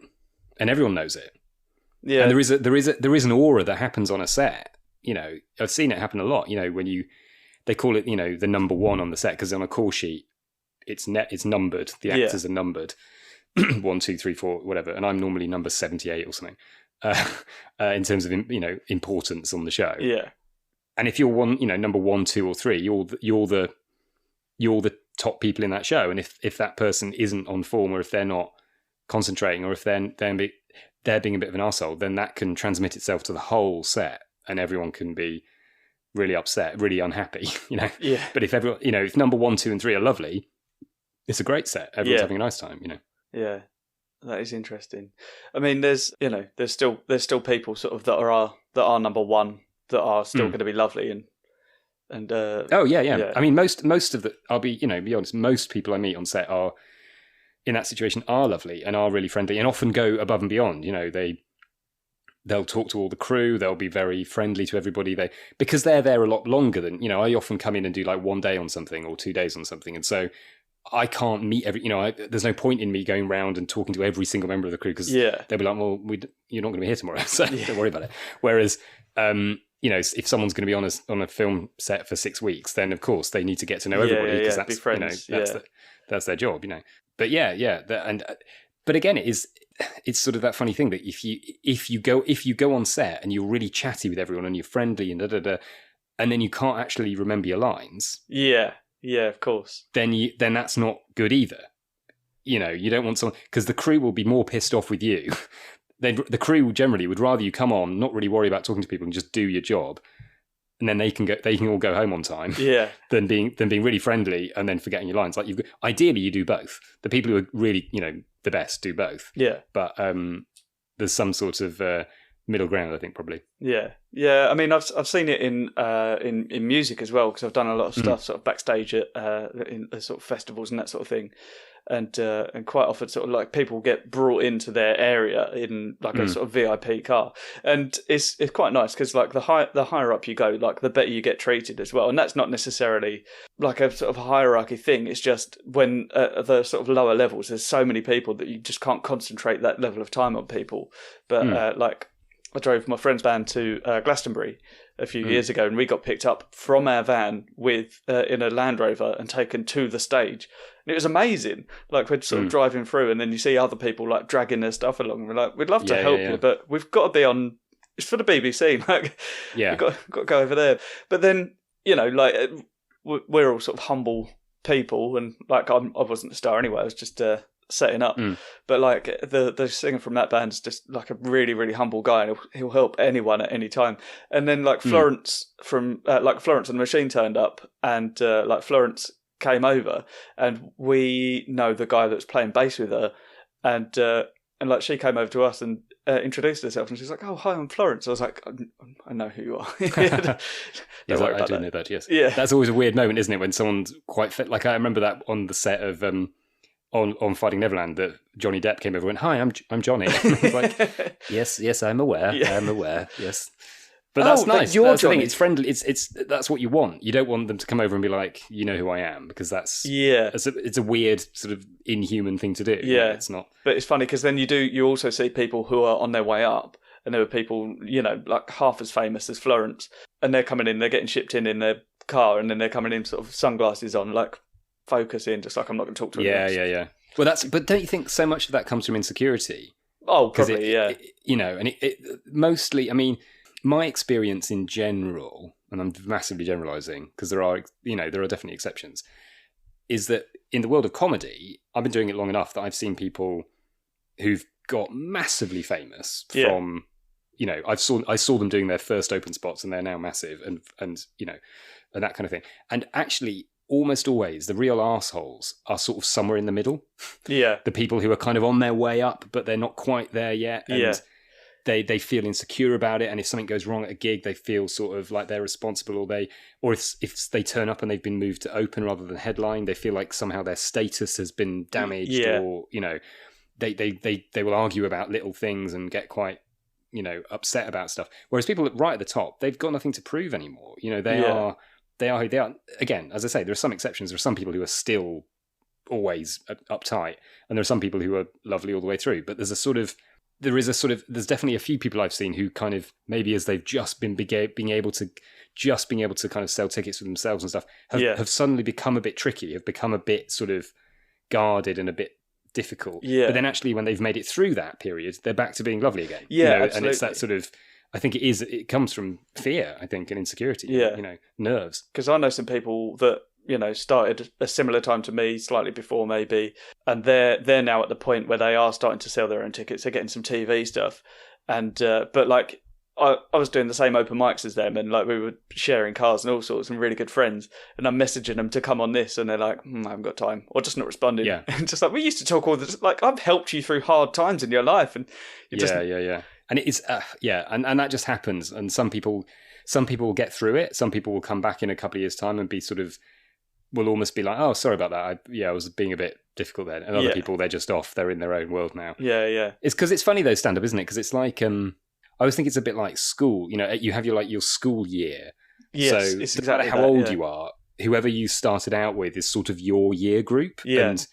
And everyone knows it. Yeah. And there is an aura that happens on a set. I've seen it happen a lot. When they call it, the number one on the set, because on a call sheet, it's numbered. The actors are numbered 1, 2, 3, 4, whatever. And I'm normally number 78 or something in terms of importance on the show. Yeah. And if you're number 1, 2, or 3, you're the top people in that show. And if that person isn't on form, or if they're not concentrating, or if they're being a bit of an arsehole, then that can transmit itself to the whole set, and everyone can be really upset, really unhappy. Yeah. But if everyone, if number 1, 2, and 3 are lovely, it's a great set. Everyone's having a nice time. Yeah, that is interesting. I mean, there's still people sort of that are number 1 that are still going to be lovely and. Oh yeah. I mean, most of the, I'll be honest, most people I meet on set are. In that situation are lovely and are really friendly and often go above and beyond. They'll talk to all the crew. They'll be very friendly to everybody. Because they're there a lot longer than, I often come in and do like 1 day on something or 2 days on something. And so I can't meet there's no point in me going around and talking to every single member of the crew because they'll be like, "Well, you're not going to be here tomorrow, so don't worry about it." Whereas, if someone's going to be on a film set for 6 weeks, then of course they need to get to know everybody because that's, be friends. That's their job, But but again, it's sort of that funny thing that if you go on set and you're really chatty with everyone and you're friendly and and then you can't actually remember your lines. Yeah, of course. Then that's not good either. You don't want someone, because the crew will be more pissed off with you. The crew generally would rather you come on, not really worry about talking to people and just do your job. And then they can all go home on time. Yeah. than being really friendly and then forgetting your lines. Like ideally you do both. The people who are really, the best do both. Yeah. But there's some sort of middle ground, I think, probably. Yeah. Yeah. I mean, I've seen it in music as well, because I've done a lot of stuff sort of backstage at in sort of festivals and that sort of thing. And quite often sort of like people get brought into their area in like a sort of VIP car, and it's quite nice because like the higher up you go, like the better you get treated as well. And that's not necessarily like a sort of hierarchy thing. It's just when at the sort of lower levels, there's so many people that you just can't concentrate that level of time on people. But like I drove my friend's band to Glastonbury a few years ago, and we got picked up from our van with in a Land Rover and taken to the stage. And it was amazing. Like, we're sort of driving through, and then you see other people like dragging their stuff along. And we're like, we'd love to help you, but we've got to be on. It's for the BBC. Like, we've got to go over there. But then, you know, like, we're all sort of humble people, and like I wasn't a star anyway. I was just setting up. But like the singer from that band is just like a really, really humble guy, and he'll help anyone at any time. And then like Florence from Florence and the Machine turned up, and like Florence came over, and we know the guy that was playing bass with her, and like she came over to us and introduced herself, and she's like, "Oh, hi, I'm Florence." I was like, "I know who you are." Yes, I do know that. Yes, yeah. That's always a weird moment, isn't it, when someone's quite fit? Like I remember that on the set of on Finding Neverland, that Johnny Depp came over and went, "Hi, I'm Johnny." I was like, "Yes, I'm aware. I'm aware. Yes." But that's nice. That's the thing. It's friendly. It's that's what you want. You don't want them to come over and be like, "You know who I am," because that's it's a weird sort of inhuman thing to do. Yeah, it's not. But it's funny because then you also see people who are on their way up, and there were people, you know, like half as famous as Florence, and they're coming in, they're getting shipped in their car, and then they're coming in sort of sunglasses on, like focusing, just like, I'm not going to talk to them. Yeah. Well, but don't you think so much of that comes from insecurity? Oh, probably, you know, and it mostly, I mean, my experience in general, and I'm massively generalising because there are definitely exceptions, is that in the world of comedy, I've been doing it long enough that I've seen people who've got massively famous from, you know, I saw them doing their first open spots, and they're now massive, and you know, and that kind of thing. And actually, almost always the real arseholes are sort of somewhere in the middle. Yeah, the people who are kind of on their way up, but they're not quite there yet. And they feel insecure about it, and if something goes wrong at a gig, they feel sort of like they're responsible, or if they turn up and they've been moved to open rather than headline, they feel like somehow their status has been damaged, or you know, they will argue about little things and get quite, you know, upset about stuff. Whereas people right at the top, they've got nothing to prove anymore. You know, they are again, as I say, there are some exceptions. There are some people who are still always uptight, and there are some people who are lovely all the way through. But there's definitely a few people I've seen who kind of, maybe as they've just been being able to kind of sell tickets for themselves and stuff, have suddenly become a bit tricky, have become a bit sort of guarded and a bit difficult. Yeah. But then actually, when they've made it through that period, they're back to being lovely again. Yeah, you know? Absolutely. And it's that sort of, I think it comes from fear, I think, and insecurity. Yeah. You know, nerves. Because I know some people that, you know, started a similar time to me, slightly before maybe, and they're now at the point where they are starting to sell their own tickets. They're getting some TV stuff, and but like I was doing the same open mics as them, and like we were sharing cars and all sorts, and really good friends. And I'm messaging them to come on this, and they're like, I haven't got time, or just not responding. Yeah, and just like, we used to talk all this. Like, I've helped you through hard times in your life, and yeah. And it is, and that just happens. And some people will get through it. Some people will come back in a couple of years' time and be sort of, will almost be like, oh, sorry about that. I was being a bit difficult then. And other people, they're just off. They're in their own world now. Yeah. It's because it's funny though, stand-up, isn't it? Because it's like, I always think it's a bit like school. You know, you have your school year. Yes, so it's exactly how old you are, whoever you started out with is sort of your year group. Yeah. And,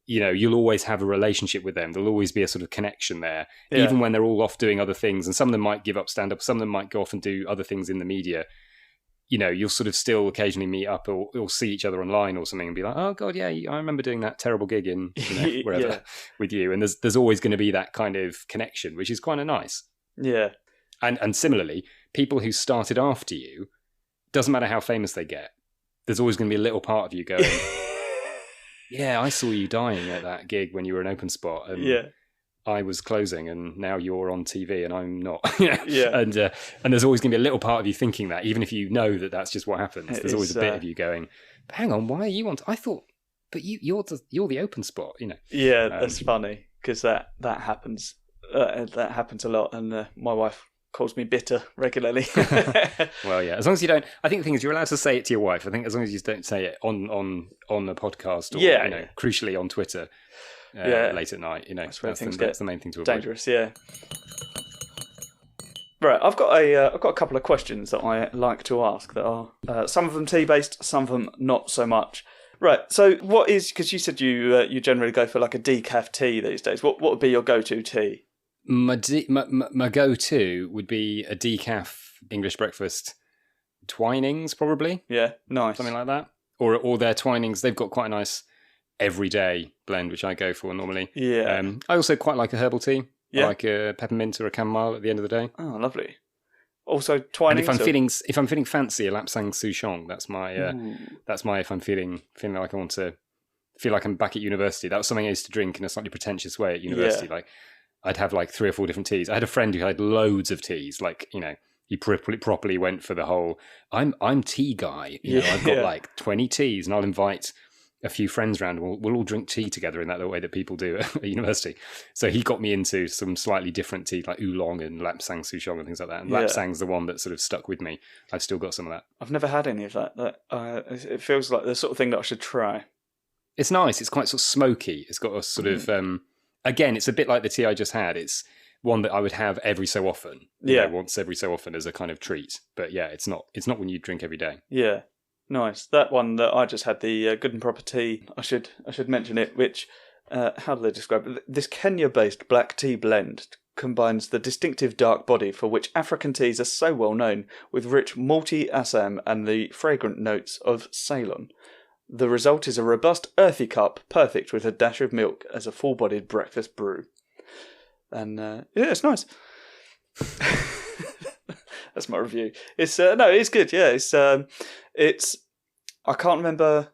you know, you'll always have a relationship with them. There'll always be a sort of connection there, even when they're all off doing other things. And some of them might give up stand-up. Some of them might go off and do other things in the media. You know, you'll sort of still occasionally meet up or see each other online or something and be like, oh, God, yeah, I remember doing that terrible gig in, you know, wherever with you. And there's always going to be that kind of connection, which is kind of nice. Yeah. And similarly, people who started after you, doesn't matter how famous they get, there's always going to be a little part of you going, yeah, I saw you dying at that gig when you were an open spot, and I was closing, and now you're on TV and I'm not. And there's always going to be a little part of you thinking that, even if you know that that's just what happens. There's always a bit of you going, hang on, why are you on? I thought, but you're the open spot, you know. Yeah, that's funny because that happens. That happens a lot, and my wife calls me bitter regularly. Well, yeah, as long as you don't, I think the thing is you're allowed to say it to your wife. I think as long as you don't say it on the podcast or, you know, crucially on Twitter late at night, you know, that's the main thing to avoid. Dangerous, yeah. Right, I've got a couple of questions that I like to ask that are some of them tea-based, some of them not so much. Right, so what is, because you said you generally go for like a decaf tea these days, what would be your go-to tea? My go-to would be a decaf English breakfast Twinings, probably. Yeah, nice. Something like that. Or their Twinings, they've got quite a nice everyday blend, which I go for normally. Yeah. I also quite like a herbal tea. Yeah. I like a peppermint or a chamomile at the end of the day. Oh, lovely. Also, Twinings. And if I'm feeling fancy, a lapsang souchong. That's my if I'm feeling like I want to feel like I'm back at university. That was something I used to drink in a slightly pretentious way at university. Like I'd have like 3 or 4 different teas. I had a friend who had loads of teas. Like, you know, he properly went for the whole I'm tea guy. You know, I've got like 20 teas, and I'll invite a few friends round. We'll all drink tea together in that way that people do at university. So he got me into some slightly different tea, like oolong and lapsang souchong and things like that. And lapsang's the one that sort of stuck with me. I've still got some of that. I've never had any of that. It feels like the sort of thing that I should try. It's nice. It's quite sort of smoky. It's got a sort of again, it's a bit like the tea I just had. It's one that I would have every so often. You know, once every so often as a kind of treat. But yeah, it's not when you drink every day. Yeah. Nice. That one that I just had, the Good and Proper Tea, I should mention it, which, how do they describe it? This Kenya-based black tea blend combines the distinctive dark body for which African teas are so well known with rich malty Assam and the fragrant notes of Ceylon. The result is a robust, earthy cup, perfect with a dash of milk as a full-bodied breakfast brew. And, it's nice. That's my review. It's it's good. Yeah, it's. I can't remember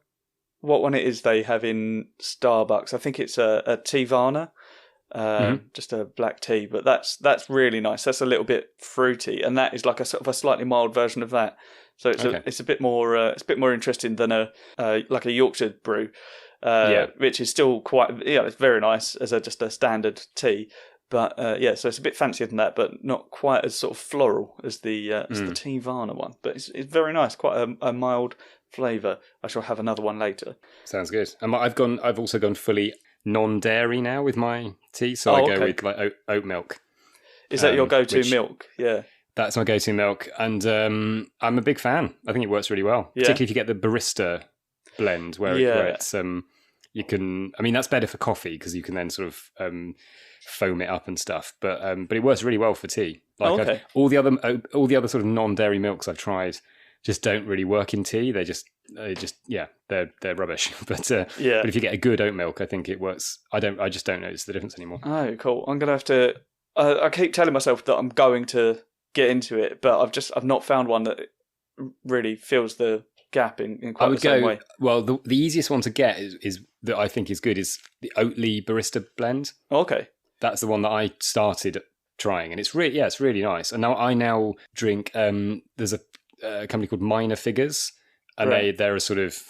what one it is they have in Starbucks. I think it's a Teavana, just a black tea. But that's really nice. That's a little bit fruity, and that is like a sort of a slightly mild version of that. So it's a bit more interesting than a like a Yorkshire brew, which is still quite it's very nice as just a standard tea. But so it's a bit fancier than that, but not quite as sort of floral as the Teavana one. But it's very nice, quite a mild flavour. I shall have another one later. Sounds good. I've also gone fully non-dairy now with my tea, so I go with like oat milk. Is that your go-to milk? Yeah, that's my go-to milk, and I'm a big fan. I think it works really well, particularly if you get the barista blend, where it's you can. I mean, that's better for coffee because you can then sort of foam it up and stuff, but it works really well for tea. Like all the other sort of non-dairy milks I've tried just don't really work in tea. They're rubbish. But if you get a good oat milk, I think it works. I just don't notice the difference anymore. Oh, cool. I'm gonna have to. I keep telling myself that I'm going to get into it, but I've not found one that really fills the gap in quite the same way. Well, the easiest one to get is that I think is good is the Oatly Barista blend. Okay. That's the one that I started trying, and it's really nice. And now I drink. There's a company called Minor Figures, and they're a sort of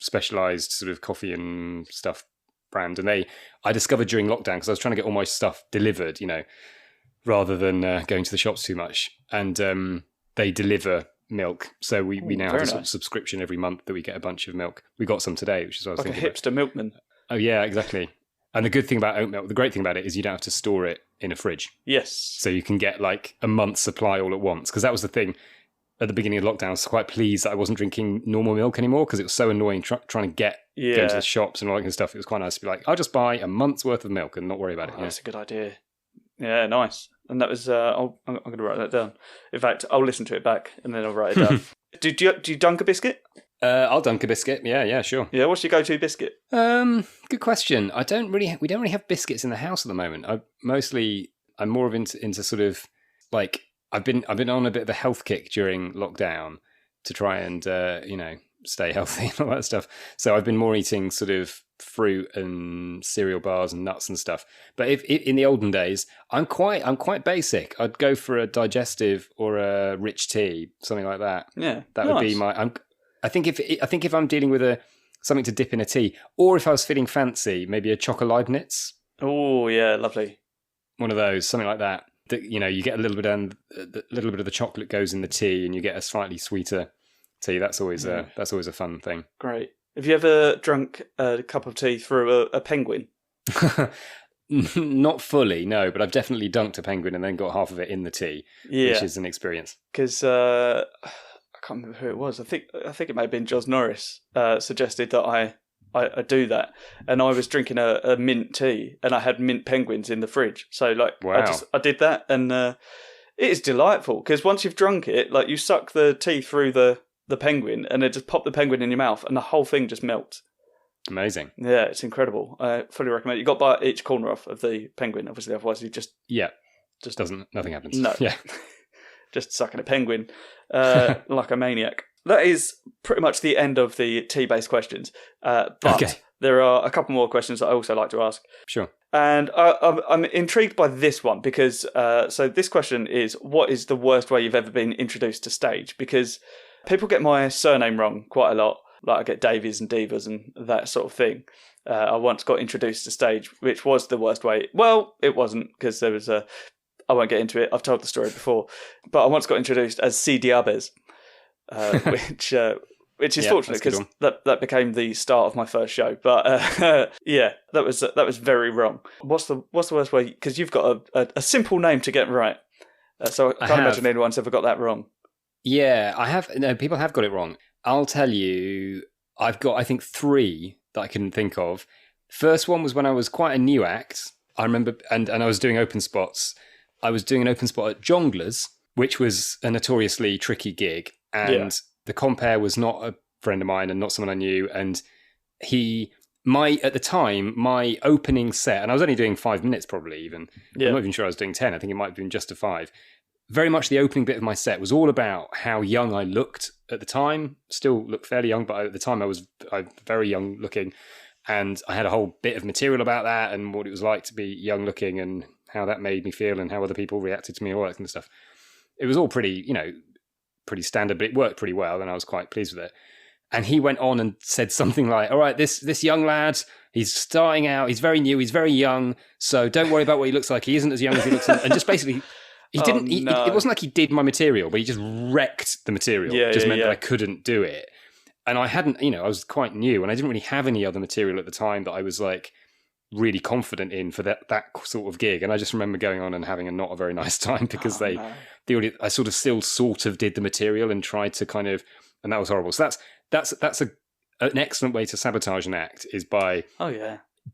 specialised sort of coffee and stuff brand. And I discovered during lockdown because I was trying to get all my stuff delivered, you know, rather than going to the shops too much. And they deliver milk, so we now have a sort of subscription every month that we get a bunch of milk. We got some today, which is what I was thinking. Like a hipster milkman. Oh yeah, exactly. And the good thing about oat milk, the great thing about it is you don't have to store it in a fridge. Yes. So you can get like a month's supply all at once. Because that was the thing at the beginning of lockdown. I was quite pleased that I wasn't drinking normal milk anymore because it was so annoying trying to go to the shops and all that kind of stuff. It was quite nice to be like, I'll just buy a month's worth of milk and not worry about it. That's a good idea. Yeah, nice. And that was, I'm going to write that down. In fact, I'll listen to it back and then I'll write it down. Do you dunk a biscuit? I'll dunk a biscuit. Yeah, sure. Yeah, what's your go-to biscuit? Good question. We don't really have biscuits in the house at the moment. I'm more of into sort of like I've been on a bit of a health kick during lockdown to try and stay healthy and all that stuff. So I've been more eating sort of fruit and cereal bars and nuts and stuff. But if in the olden days, I'm quite basic. I'd go for a digestive or a rich tea, something like that. Yeah, that would be my. I think if I'm dealing with something to dip in a tea, or if I was feeling fancy, maybe a Choco-Leibniz. Oh yeah, lovely. One of those, something like that. That you get a little bit of the chocolate goes in the tea, and you get a slightly sweeter tea. That's always a fun thing. Great. Have you ever drunk a cup of tea through a penguin? Not fully, no, but I've definitely dunked a penguin and then got half of it in the tea, which is an experience. Because I can't remember who it was. I think it may have been Jos Norris suggested that I I do that. And I was drinking a mint tea, and I had mint penguins in the fridge. So like, wow. I did that, and it is delightful because once you've drunk it, like you suck the tea through the penguin, and then just pop the penguin in your mouth, and the whole thing just melts. Amazing. Yeah, it's incredible. I fully recommend it. You got to bite each corner off of the penguin, obviously, otherwise you just nothing happens. No, yeah, just sucking a penguin like a maniac. That is pretty much the end of the tea-based questions. But there are a couple more questions that I also like to ask. Sure. And I'm intrigued by this one because so this question is, what is the worst way you've ever been introduced to stage? Because people get my surname wrong quite a lot. Like I get Davies and Deaves and that sort of thing. I once got introduced to stage, which was the worst way. Well, it wasn't, because there was I won't get into it. I've told the story before. But I once got introduced as Si Deaves, which is fortunate because that became the start of my first show. But that was very wrong. What's the worst way? Because you've got a simple name to get right. So I can't imagine anyone's ever got that wrong. Yeah, I have. No, people have got it wrong. I'll tell you, I've got, I think, 3 that I can think of. First one was when I was quite a new act. I remember, and I was doing open spots. I was doing an open spot at Jongleurs, which was a notoriously tricky gig. And the compere was not a friend of mine and not someone I knew. And at the time, my opening set, and I was only doing 5 minutes probably even. I'm not even sure I was doing 10. I think it might have been just a 5. Very much the opening bit of my set was all about how young I looked at the time. Still look fairly young, but at the time I was very young looking. And I had a whole bit of material about that and what it was like to be young looking and how that made me feel and how other people reacted to me, all that kind of stuff. It was all pretty standard, but it worked pretty well and I was quite pleased with it. And he went on and said something like, all right, this young lad, he's starting out, he's very new, he's very young, so don't worry about what he looks like. He isn't as young as he looks. And just basically... it wasn't like he did my material, but he just wrecked the material. It just meant that I couldn't do it. And I hadn't, I was quite new and I didn't really have any other material at the time that I was like really confident in for that sort of gig. And I just remember going on and having not a very nice time because the audience, I sort of did the material and tried to kind of, and that was horrible. So that's an excellent way to sabotage an act is by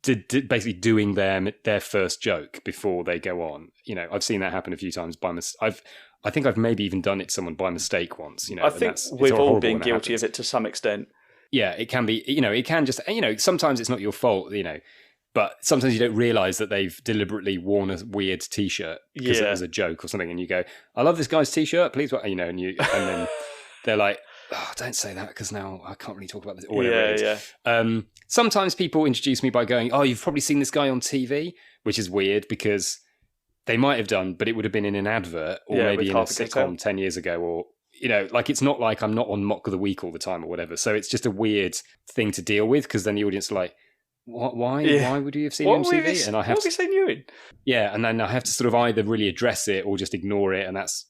basically doing their first joke before they go on. I've seen that happen a few times by mistake. I think I've maybe even done it to someone by mistake once. I think we've all been guilty of it to some extent. Yeah, it can be. It can just. Sometimes it's not your fault. But sometimes you don't realise that they've deliberately worn a weird T-shirt because it was a joke or something, and you go, "I love this guy's T-shirt, please," and then they're like, "Oh, don't say that because now I can't really talk about this." Or whatever it is. Sometimes people introduce me by going, "Oh, you've probably seen this guy on TV," which is weird because they might have done, but it would have been in an advert or maybe in a sitcom 10 years ago, or it's not like I'm not on Mock of the Week all the time or whatever. So it's just a weird thing to deal with because then the audience are like, "What? Why? Yeah. Why would you have seen him on TV?" And I have to seen you in. Yeah, and then I have to sort of either really address it or just ignore it, and that's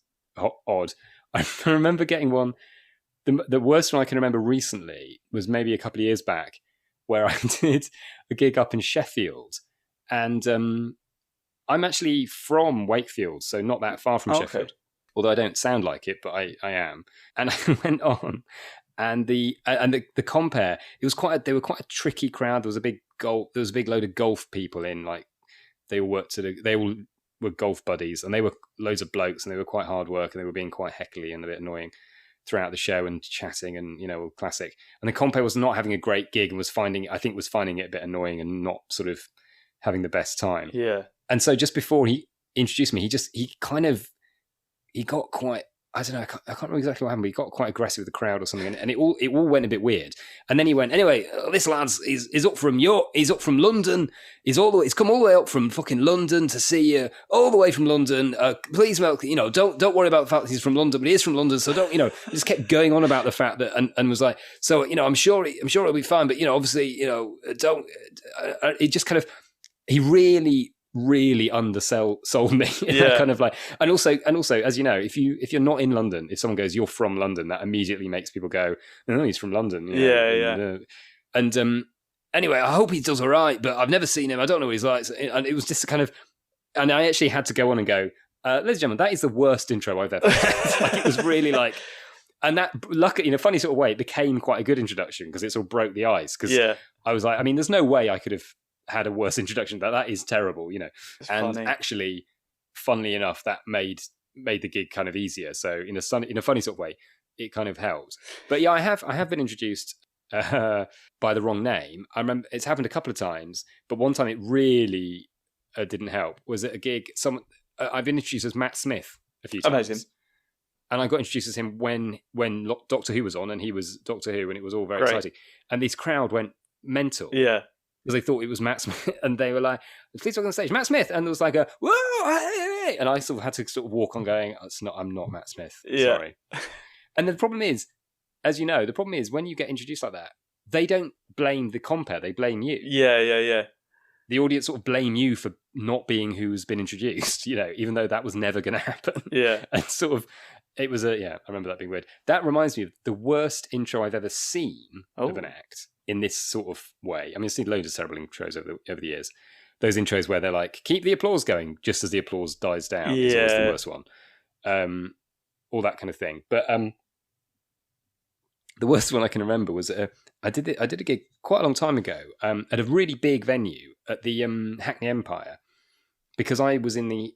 odd. I remember getting one. The worst one I can remember recently was maybe a couple of years back, where I did a gig up in Sheffield, and I'm actually from Wakefield, so not that far from Sheffield. Although I don't sound like it, but I am. And I went on, and the compere, they were quite a tricky crowd. There was a big load of golf people in, like they all were golf buddies, and they were loads of blokes, and they were quite hard work, and they were being quite heckly and a bit annoying throughout the show and chatting and all classic. And the compere was not having a great gig and was finding it a bit annoying and not sort of having the best time. Yeah. And so just before he introduced me, he got quite, I don't know, I can't remember exactly what happened, but he got quite aggressive with the crowd or something, and it all went a bit weird. And then he went, "Anyway, this lad's is up from London. He's come all the way up from fucking London to see you, all the way from London. Please, don't worry about the fact that he's from London, but he is from London, so don't, just kept going on about the fact that, and was like, so, I'm sure it'll be fine, but, obviously, don't, it just kind of, he really sold me. Kind of like, and also, as you know, if you're not in London, if someone goes, "You're from London," that immediately makes people go, "Oh, he's from London." And anyway, I hope he does all right, but I've never seen him. I don't know what he's like. And it was just kind of, and I actually had to go on and go, "Ladies and gentlemen, that is the worst intro I've ever had." Like, it was really like, And that, luckily, in a funny sort of way, it became quite a good introduction because it sort of broke the ice. Because I was like, I mean, there's no way I could have had a worse introduction, but that is terrible, you know. It's and funny. Actually, funnily enough, that made the gig kind of easier. So in a funny sort of way, it kind of helped. But yeah, I have been introduced by the wrong name. I remember it's happened a couple of times, but one time it really didn't help. Was at a gig. I've been introduced as Matt Smith a few times. Amazing. And I got introduced as him when Doctor Who was on, and he was Doctor Who, and it was all very exciting. And this crowd went mental. Yeah. Because they thought it was Matt Smith, and they were like, please walk on stage, Matt Smith. And there was like a, whoa, and I sort of had to sort of walk on going, I'm not Matt Smith. Sorry. And the problem is, as you know, when you get introduced like that, they don't blame the compere, they blame you. Yeah. The audience sort of blame you for not being who's been introduced, you know, even though that was never going to happen. Yeah. And sort of, it was I remember that being weird. That reminds me of the worst intro I've ever seen of an act in this sort of way. I mean, I've seen loads of terrible intros over the years. Those intros where they're like, keep the applause going just as the applause dies down. Yeah. Is always the worst one. All that kind of thing. But the worst one I can remember was I did a gig quite a long time ago at a really big venue at the Hackney Empire, because I was in the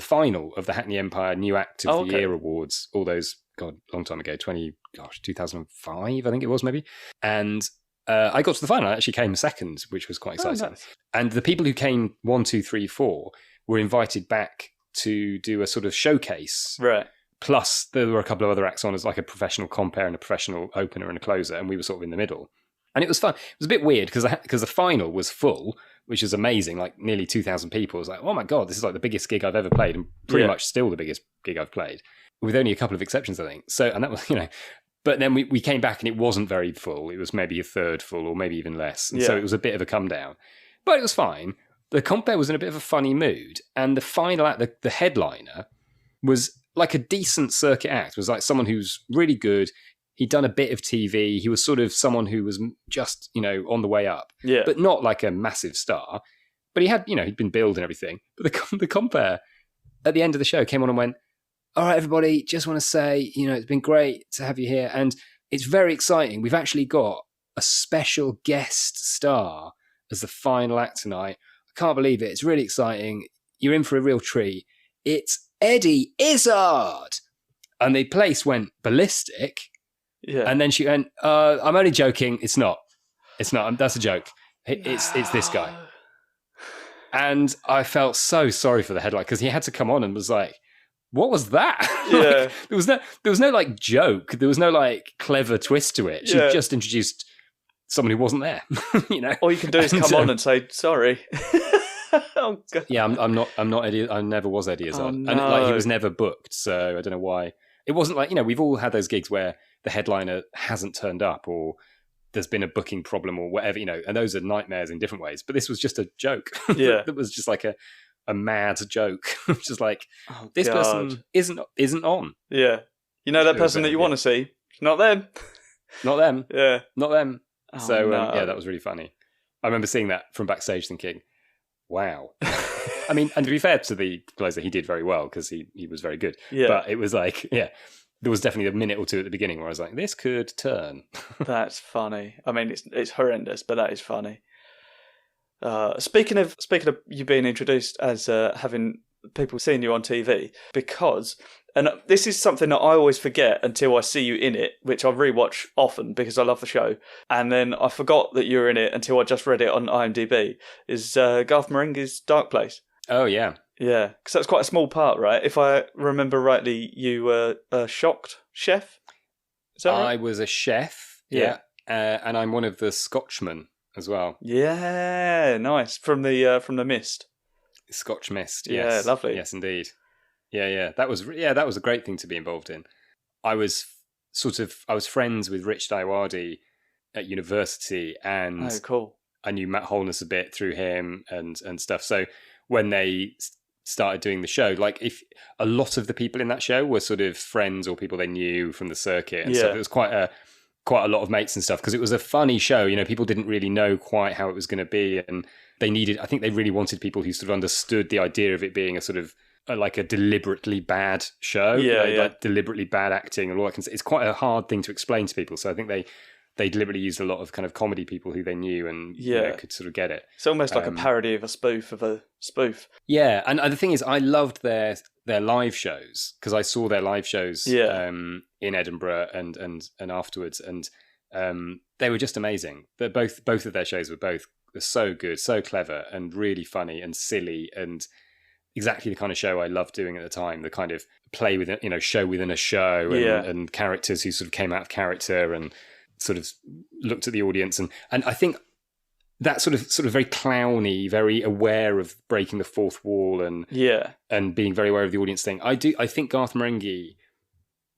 final of the Hackney Empire New Act of the Year Awards, all those, long time ago, 2005, I think it was maybe. And I got to the final. I actually came second, which was quite exciting. Nice. And the people who came 1, 2, 3, 4 were invited back to do a sort of showcase. Right. Plus, there were a couple of other acts on as like a professional compere and a professional opener and a closer, and we were sort of in the middle. And it was fun. It was a bit weird because the final was full, which is amazing, like nearly 2,000 people. It was like, oh my God, this is like the biggest gig I've ever played, and pretty much still the biggest gig I've played, with only a couple of exceptions, I think. So, and that was, you know, but then we came back and it wasn't very full. It was maybe a third full or maybe even less. And so it was a bit of a come down, but it was fine. The compere was in a bit of a funny mood, and the final act, the headliner, was like a decent circuit act. It was like someone who's really good. He'd done a bit of TV. He was sort of someone who was just, you know, on the way up, but not like a massive star. But he had, you know, he'd been billed and everything. But the compere at the end of the show came on and went, all right, everybody, just want to say, you know, it's been great to have you here. And it's very exciting. We've actually got a special guest star as the final act tonight. I can't believe it. It's really exciting. You're in for a real treat. It's Eddie Izzard. And the place went ballistic. Yeah. And then she went, I'm only joking. It's not. That's a joke. It's this guy. And I felt so sorry for the headline because he had to come on and was like, what was that? Yeah. Like, there was no like joke. There was no like clever twist to it. She just introduced someone who wasn't there. You know. All you can do is come on and say sorry. Oh God. Yeah, I'm not Eddie. I never was Eddie Izzard. Oh, no. And like he was never booked, so I don't know why. It wasn't like, you know, we've all had those gigs where the headliner hasn't turned up or there's been a booking problem or whatever, you know, and those are nightmares in different ways. But this was just a joke. Yeah. It was just like a mad joke. Just like, this person isn't on. Yeah. You know that person that you want to see? Not them. Not them. Yeah. Not them. Oh, so, no. That was really funny. I remember seeing that from backstage thinking, wow. I mean, and to be fair to the closer, he did very well because he was very good. Yeah. But it was like, there was definitely a minute or two at the beginning where I was like, this could turn. That's funny. I mean, it's horrendous, but that is funny. Speaking of you being introduced as having people seeing you on TV, and this is something that I always forget until I see you in it, which I rewatch often because I love the show, and then I forgot that you were in it until I just read it on IMDb, is Garth Marenghi's Dark Place. Oh, yeah. Yeah, because that's quite a small part, right? If I remember rightly, you were a shocked chef? Is that right? I was a chef, yeah. And I'm one of the Scotchmen as well. Yeah, nice. From the Mist. Scotch Mist, yes. Yeah, lovely. Yes, indeed. Yeah. That was a great thing to be involved in. I was friends with Rich Daiwadi at university, and cool. I knew Matt Holness a bit through him and stuff. So when they started doing the show, like if a lot of the people in that show were sort of friends or people they knew from the circuit and stuff, it was quite a lot of mates and stuff because it was a funny show. You know, people didn't really know quite how it was going to be, and I think they really wanted people who sort of understood the idea of it being a sort of like a deliberately bad show, like deliberately bad acting and all that. It's quite a hard thing to explain to people. So I think they deliberately used a lot of kind of comedy people who they knew and could sort of get it. It's almost like a parody of a spoof of a spoof. Yeah, and the thing is, I loved their live shows because I saw their live shows in Edinburgh and afterwards, and they were just amazing. Both of their shows were so good, so clever, and really funny and silly, and exactly the kind of show I loved doing at the time. The kind of play with show within a show, and characters who sort of came out of character and sort of looked at the audience, and I think that sort of very clowny, very aware of breaking the fourth wall and being very aware of the audience thing. I think Garth Marenghi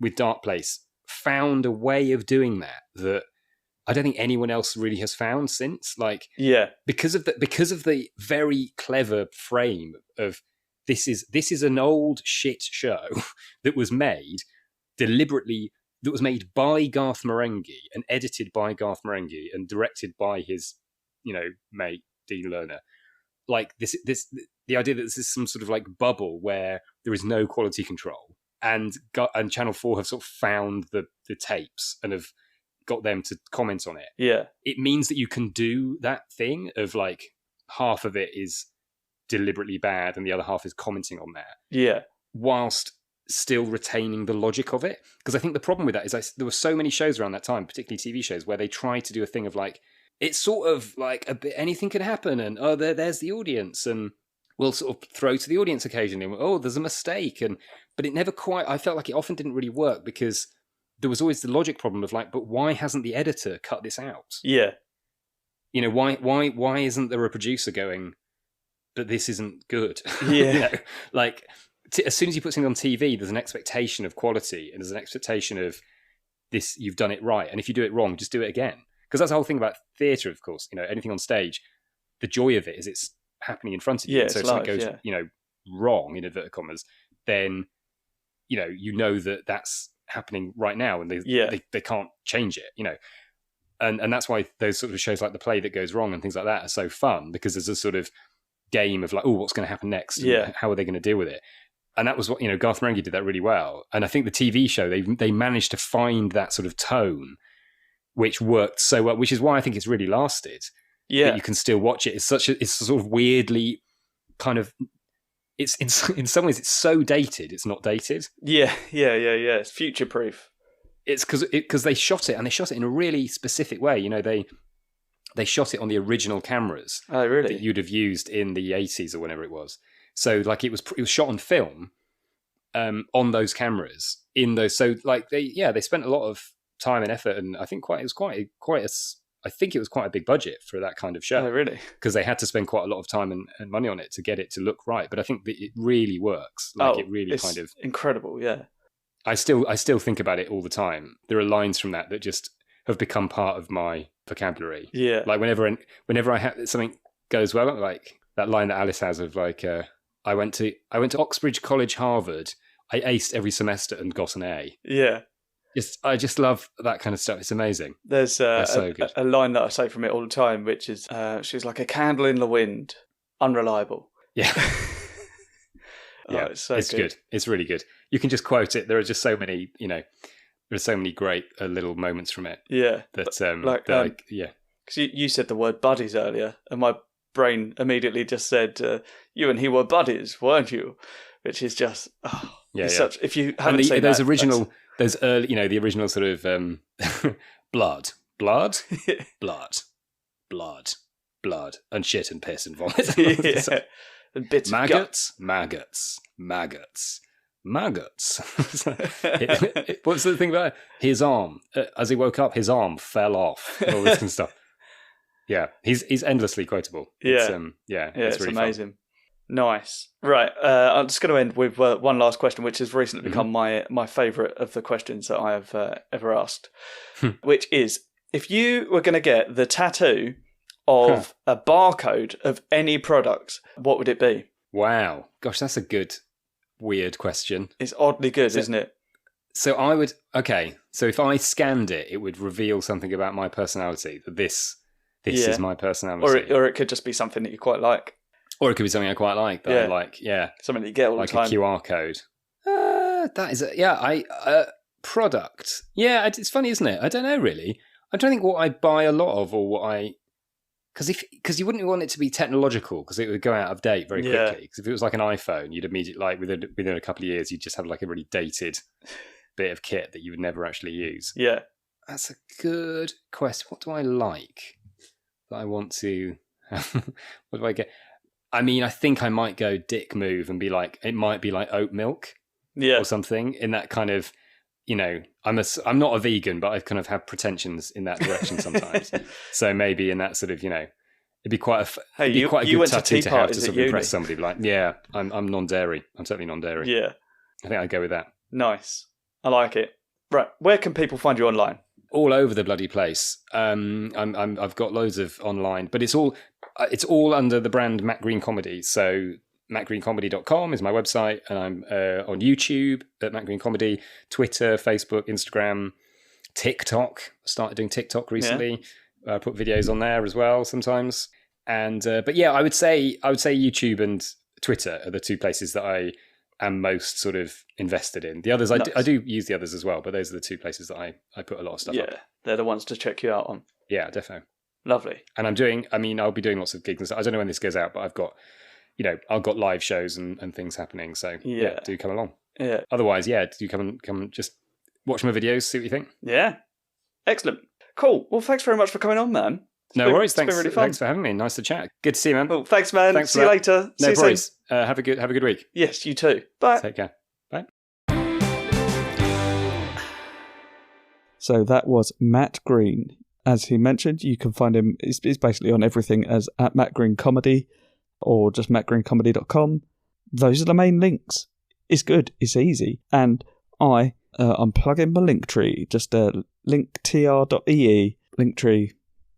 with Dark Place found a way of doing that I don't think anyone else really has found since. Like, because of the very clever frame of this is an old shit show that was made deliberately. That was made by Garth Marenghi and edited by Garth Marenghi and directed by his, mate Dean Lerner. Like the idea that this is some sort of like bubble where there is no quality control, and Channel 4 have sort of found the tapes and have got them to comment on it. Yeah, it means that you can do that thing of like half of it is deliberately bad and the other half is commenting on that. Yeah, whilst still retaining the logic of it. Because I think the problem with that is there were so many shows around that time, particularly TV shows, where they tried to do a thing of like, it's sort of like a bit, anything could happen, and there's the audience, and we'll sort of throw to the audience occasionally, and, there's a mistake, but it never quite, I felt like it often didn't really work because there was always the logic problem of like, but why hasn't the editor cut this out? Yeah. Why isn't there a producer going, but this isn't good? Yeah. Like, as soon as you put something on TV, there's an expectation of quality and there's an expectation of this, you've done it right. And if you do it wrong, just do it again. Because that's the whole thing about theatre, of course. Anything on stage, the joy of it is it's happening in front of you. Yeah, so if something goes, wrong, in inverted commas, then, that that's happening right now and they can't change it, And that's why those sort of shows like The Play That Goes Wrong and things like that are so fun, because there's a sort of game of like, what's going to happen next? Yeah. How are they going to deal with it? And that was what, Garth Marenghi did that really well. And I think the TV show, they managed to find that sort of tone, which worked so well, which is why I think it's really lasted. Yeah. That you can still watch it. It's sort of weirdly kind of, it's in some ways it's so dated, it's not dated. Yeah. It's future proof. It's because they shot it in a really specific way. They shot it on the original cameras. Oh, really? That you'd have used in the 80s or whenever it was. So like it was shot on film, on those cameras in those. So like they spent a lot of time and effort, and I think it was quite a big budget for that kind of show. Oh, really? Because they had to spend quite a lot of time and money on it to get it to look right. But I think that it really works. Like it really kind of incredible. Yeah. I still think about it all the time. There are lines from that just have become part of my vocabulary. Yeah. Like whenever I have something goes well, like that line that Alice has of like, I went to Oxbridge College, Harvard. I aced every semester and got an A. Yeah. I just love that kind of stuff. It's amazing. There's so good. a line that I say from it all the time, which is, she's like a candle in the wind, unreliable. Yeah. Yeah, it's good. It's really good. You can just quote it. There are just so many, there are so many great little moments from it. Yeah. That, yeah. Because you said the word buddies earlier, and my brain immediately just said, you and he were buddies, weren't you? Which is just, such, if you haven't seen those that, original, those early, the original sort of blood, and shit and piss and vomit. Yeah. And bits of guts. Maggots. What's the thing about it? His arm, as he woke up, his arm fell off. And all this kind of stuff. Yeah, he's endlessly quotable. Yeah, it's really amazing. Fun. Nice. Right, I'm just going to end with one last question, which has recently become my favourite of the questions that I have ever asked, which is, if you were going to get the tattoo of a barcode of any product, what would it be? Wow. Gosh, that's a good, weird question. It's oddly good, isn't it? So I would... Okay, so if I scanned it, it would reveal something about my personality, that this is my personality. Or it could just be something that you quite like. Or it could be something I quite like. That I like, something that you get all like the time. Like a QR code. That is product. Yeah, it's funny, isn't it? I don't know, really. I don't think what I buy a lot of, or what I... Because you wouldn't want it to be technological, because it would go out of date very quickly. Because if it was like an iPhone, you'd immediately, like within a couple of years, you'd just have like a really dated bit of kit that you would never actually use. Yeah. That's a good question. What do I like that I want to... What do I get? I mean, I think I might go dick move and be like, it might be like oat milk or something in that kind of, I'm not a vegan, but I kind of have pretensions in that direction sometimes. So maybe in that sort of, it'd be quite a good tattoo to have to sort of impress somebody. Like, I'm non-dairy. I'm certainly non-dairy. Yeah. I think I'd go with that. Nice. I like it. Right. Where can people find you online? All over the bloody place. I've got loads of online, but it's all under the brand Matt Green Comedy. So mattgreencomedy.com is my website, and I'm on YouTube at Matt Green Comedy, Twitter, Facebook, Instagram, TikTok. Started doing TikTok recently. I put videos on there as well sometimes. And but I would say YouTube and Twitter are the two places that I am most sort of invested in. The others, nice. I do use the others as well, but those are the two places that I put a lot of stuff up. They're the ones to check you out on. Yeah, definitely. Lovely. And I'll be doing lots of gigs and stuff. I don't know when this goes out, but I've got live shows and things happening. So do come along. Yeah. Otherwise, do come and just watch my videos, see what you think. Yeah. Excellent. Cool. Well, thanks very much for coming on, man. No worries. Thanks. It's been really fun. Thanks for having me. Nice to chat. Good to see you, man. Well, thanks, man. See you later. No worries. Have a good week. Yes, you too. Bye. Take care. Bye. So that was Matt Green. As he mentioned, you can find him. He's basically on everything as at Matt Green Comedy, or just mattgreencomedy.com. Those are the main links. It's good. It's easy. And I'm plugging my Linktree. Just linktr.ee. Linktree,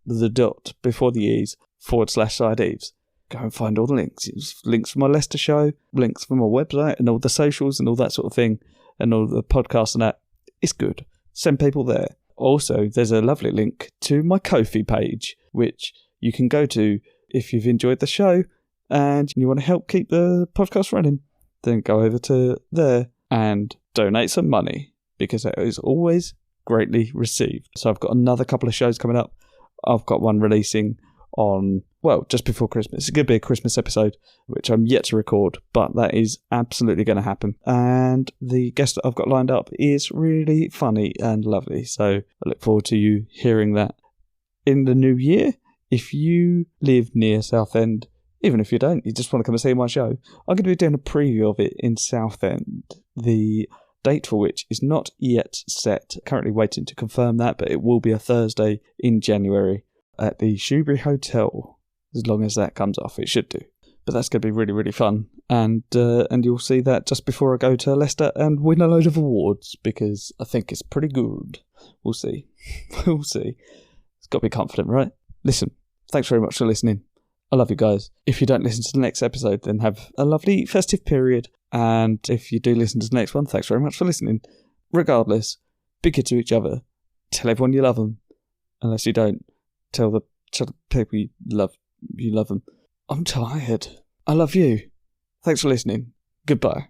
the dot before the e's, /sideaves. Go and find all the links. It's links for my Leicester show, links for my website, and all the socials and all that sort of thing, and all the podcasts and that. It's good. Send people there. Also, there's a lovely link to my Ko-fi page, which you can go to if you've enjoyed the show and you want to help keep the podcast running. Then go over to there and donate some money, because that is always greatly received. So I've got another couple of shows coming up. I've got one releasing on, just before Christmas. It's going to be a Christmas episode, which I'm yet to record, but that is absolutely going to happen. And the guest that I've got lined up is really funny and lovely. So I look forward to you hearing that. In the new year, if you live near Southend, even if you don't, you just want to come and see my show, I'm going to be doing a preview of it in Southend. The date for which is not yet set. Currently waiting to confirm that, but it will be a Thursday in January at the Shoebury Hotel. As long as that comes off, it should do. But that's going to be really, really fun. And you'll see that just before I go to Leicester and win a load of awards, because I think it's pretty good. We'll see. We'll see. It's got to be confident, right? Listen, thanks very much for listening. I love you guys. If you don't listen to the next episode, then have a lovely festive period. And if you do listen to the next one, thanks very much for listening. Regardless, be good to each other. Tell everyone you love them. Unless you don't, tell the people you love them. I'm tired. I love you. Thanks for listening. Goodbye.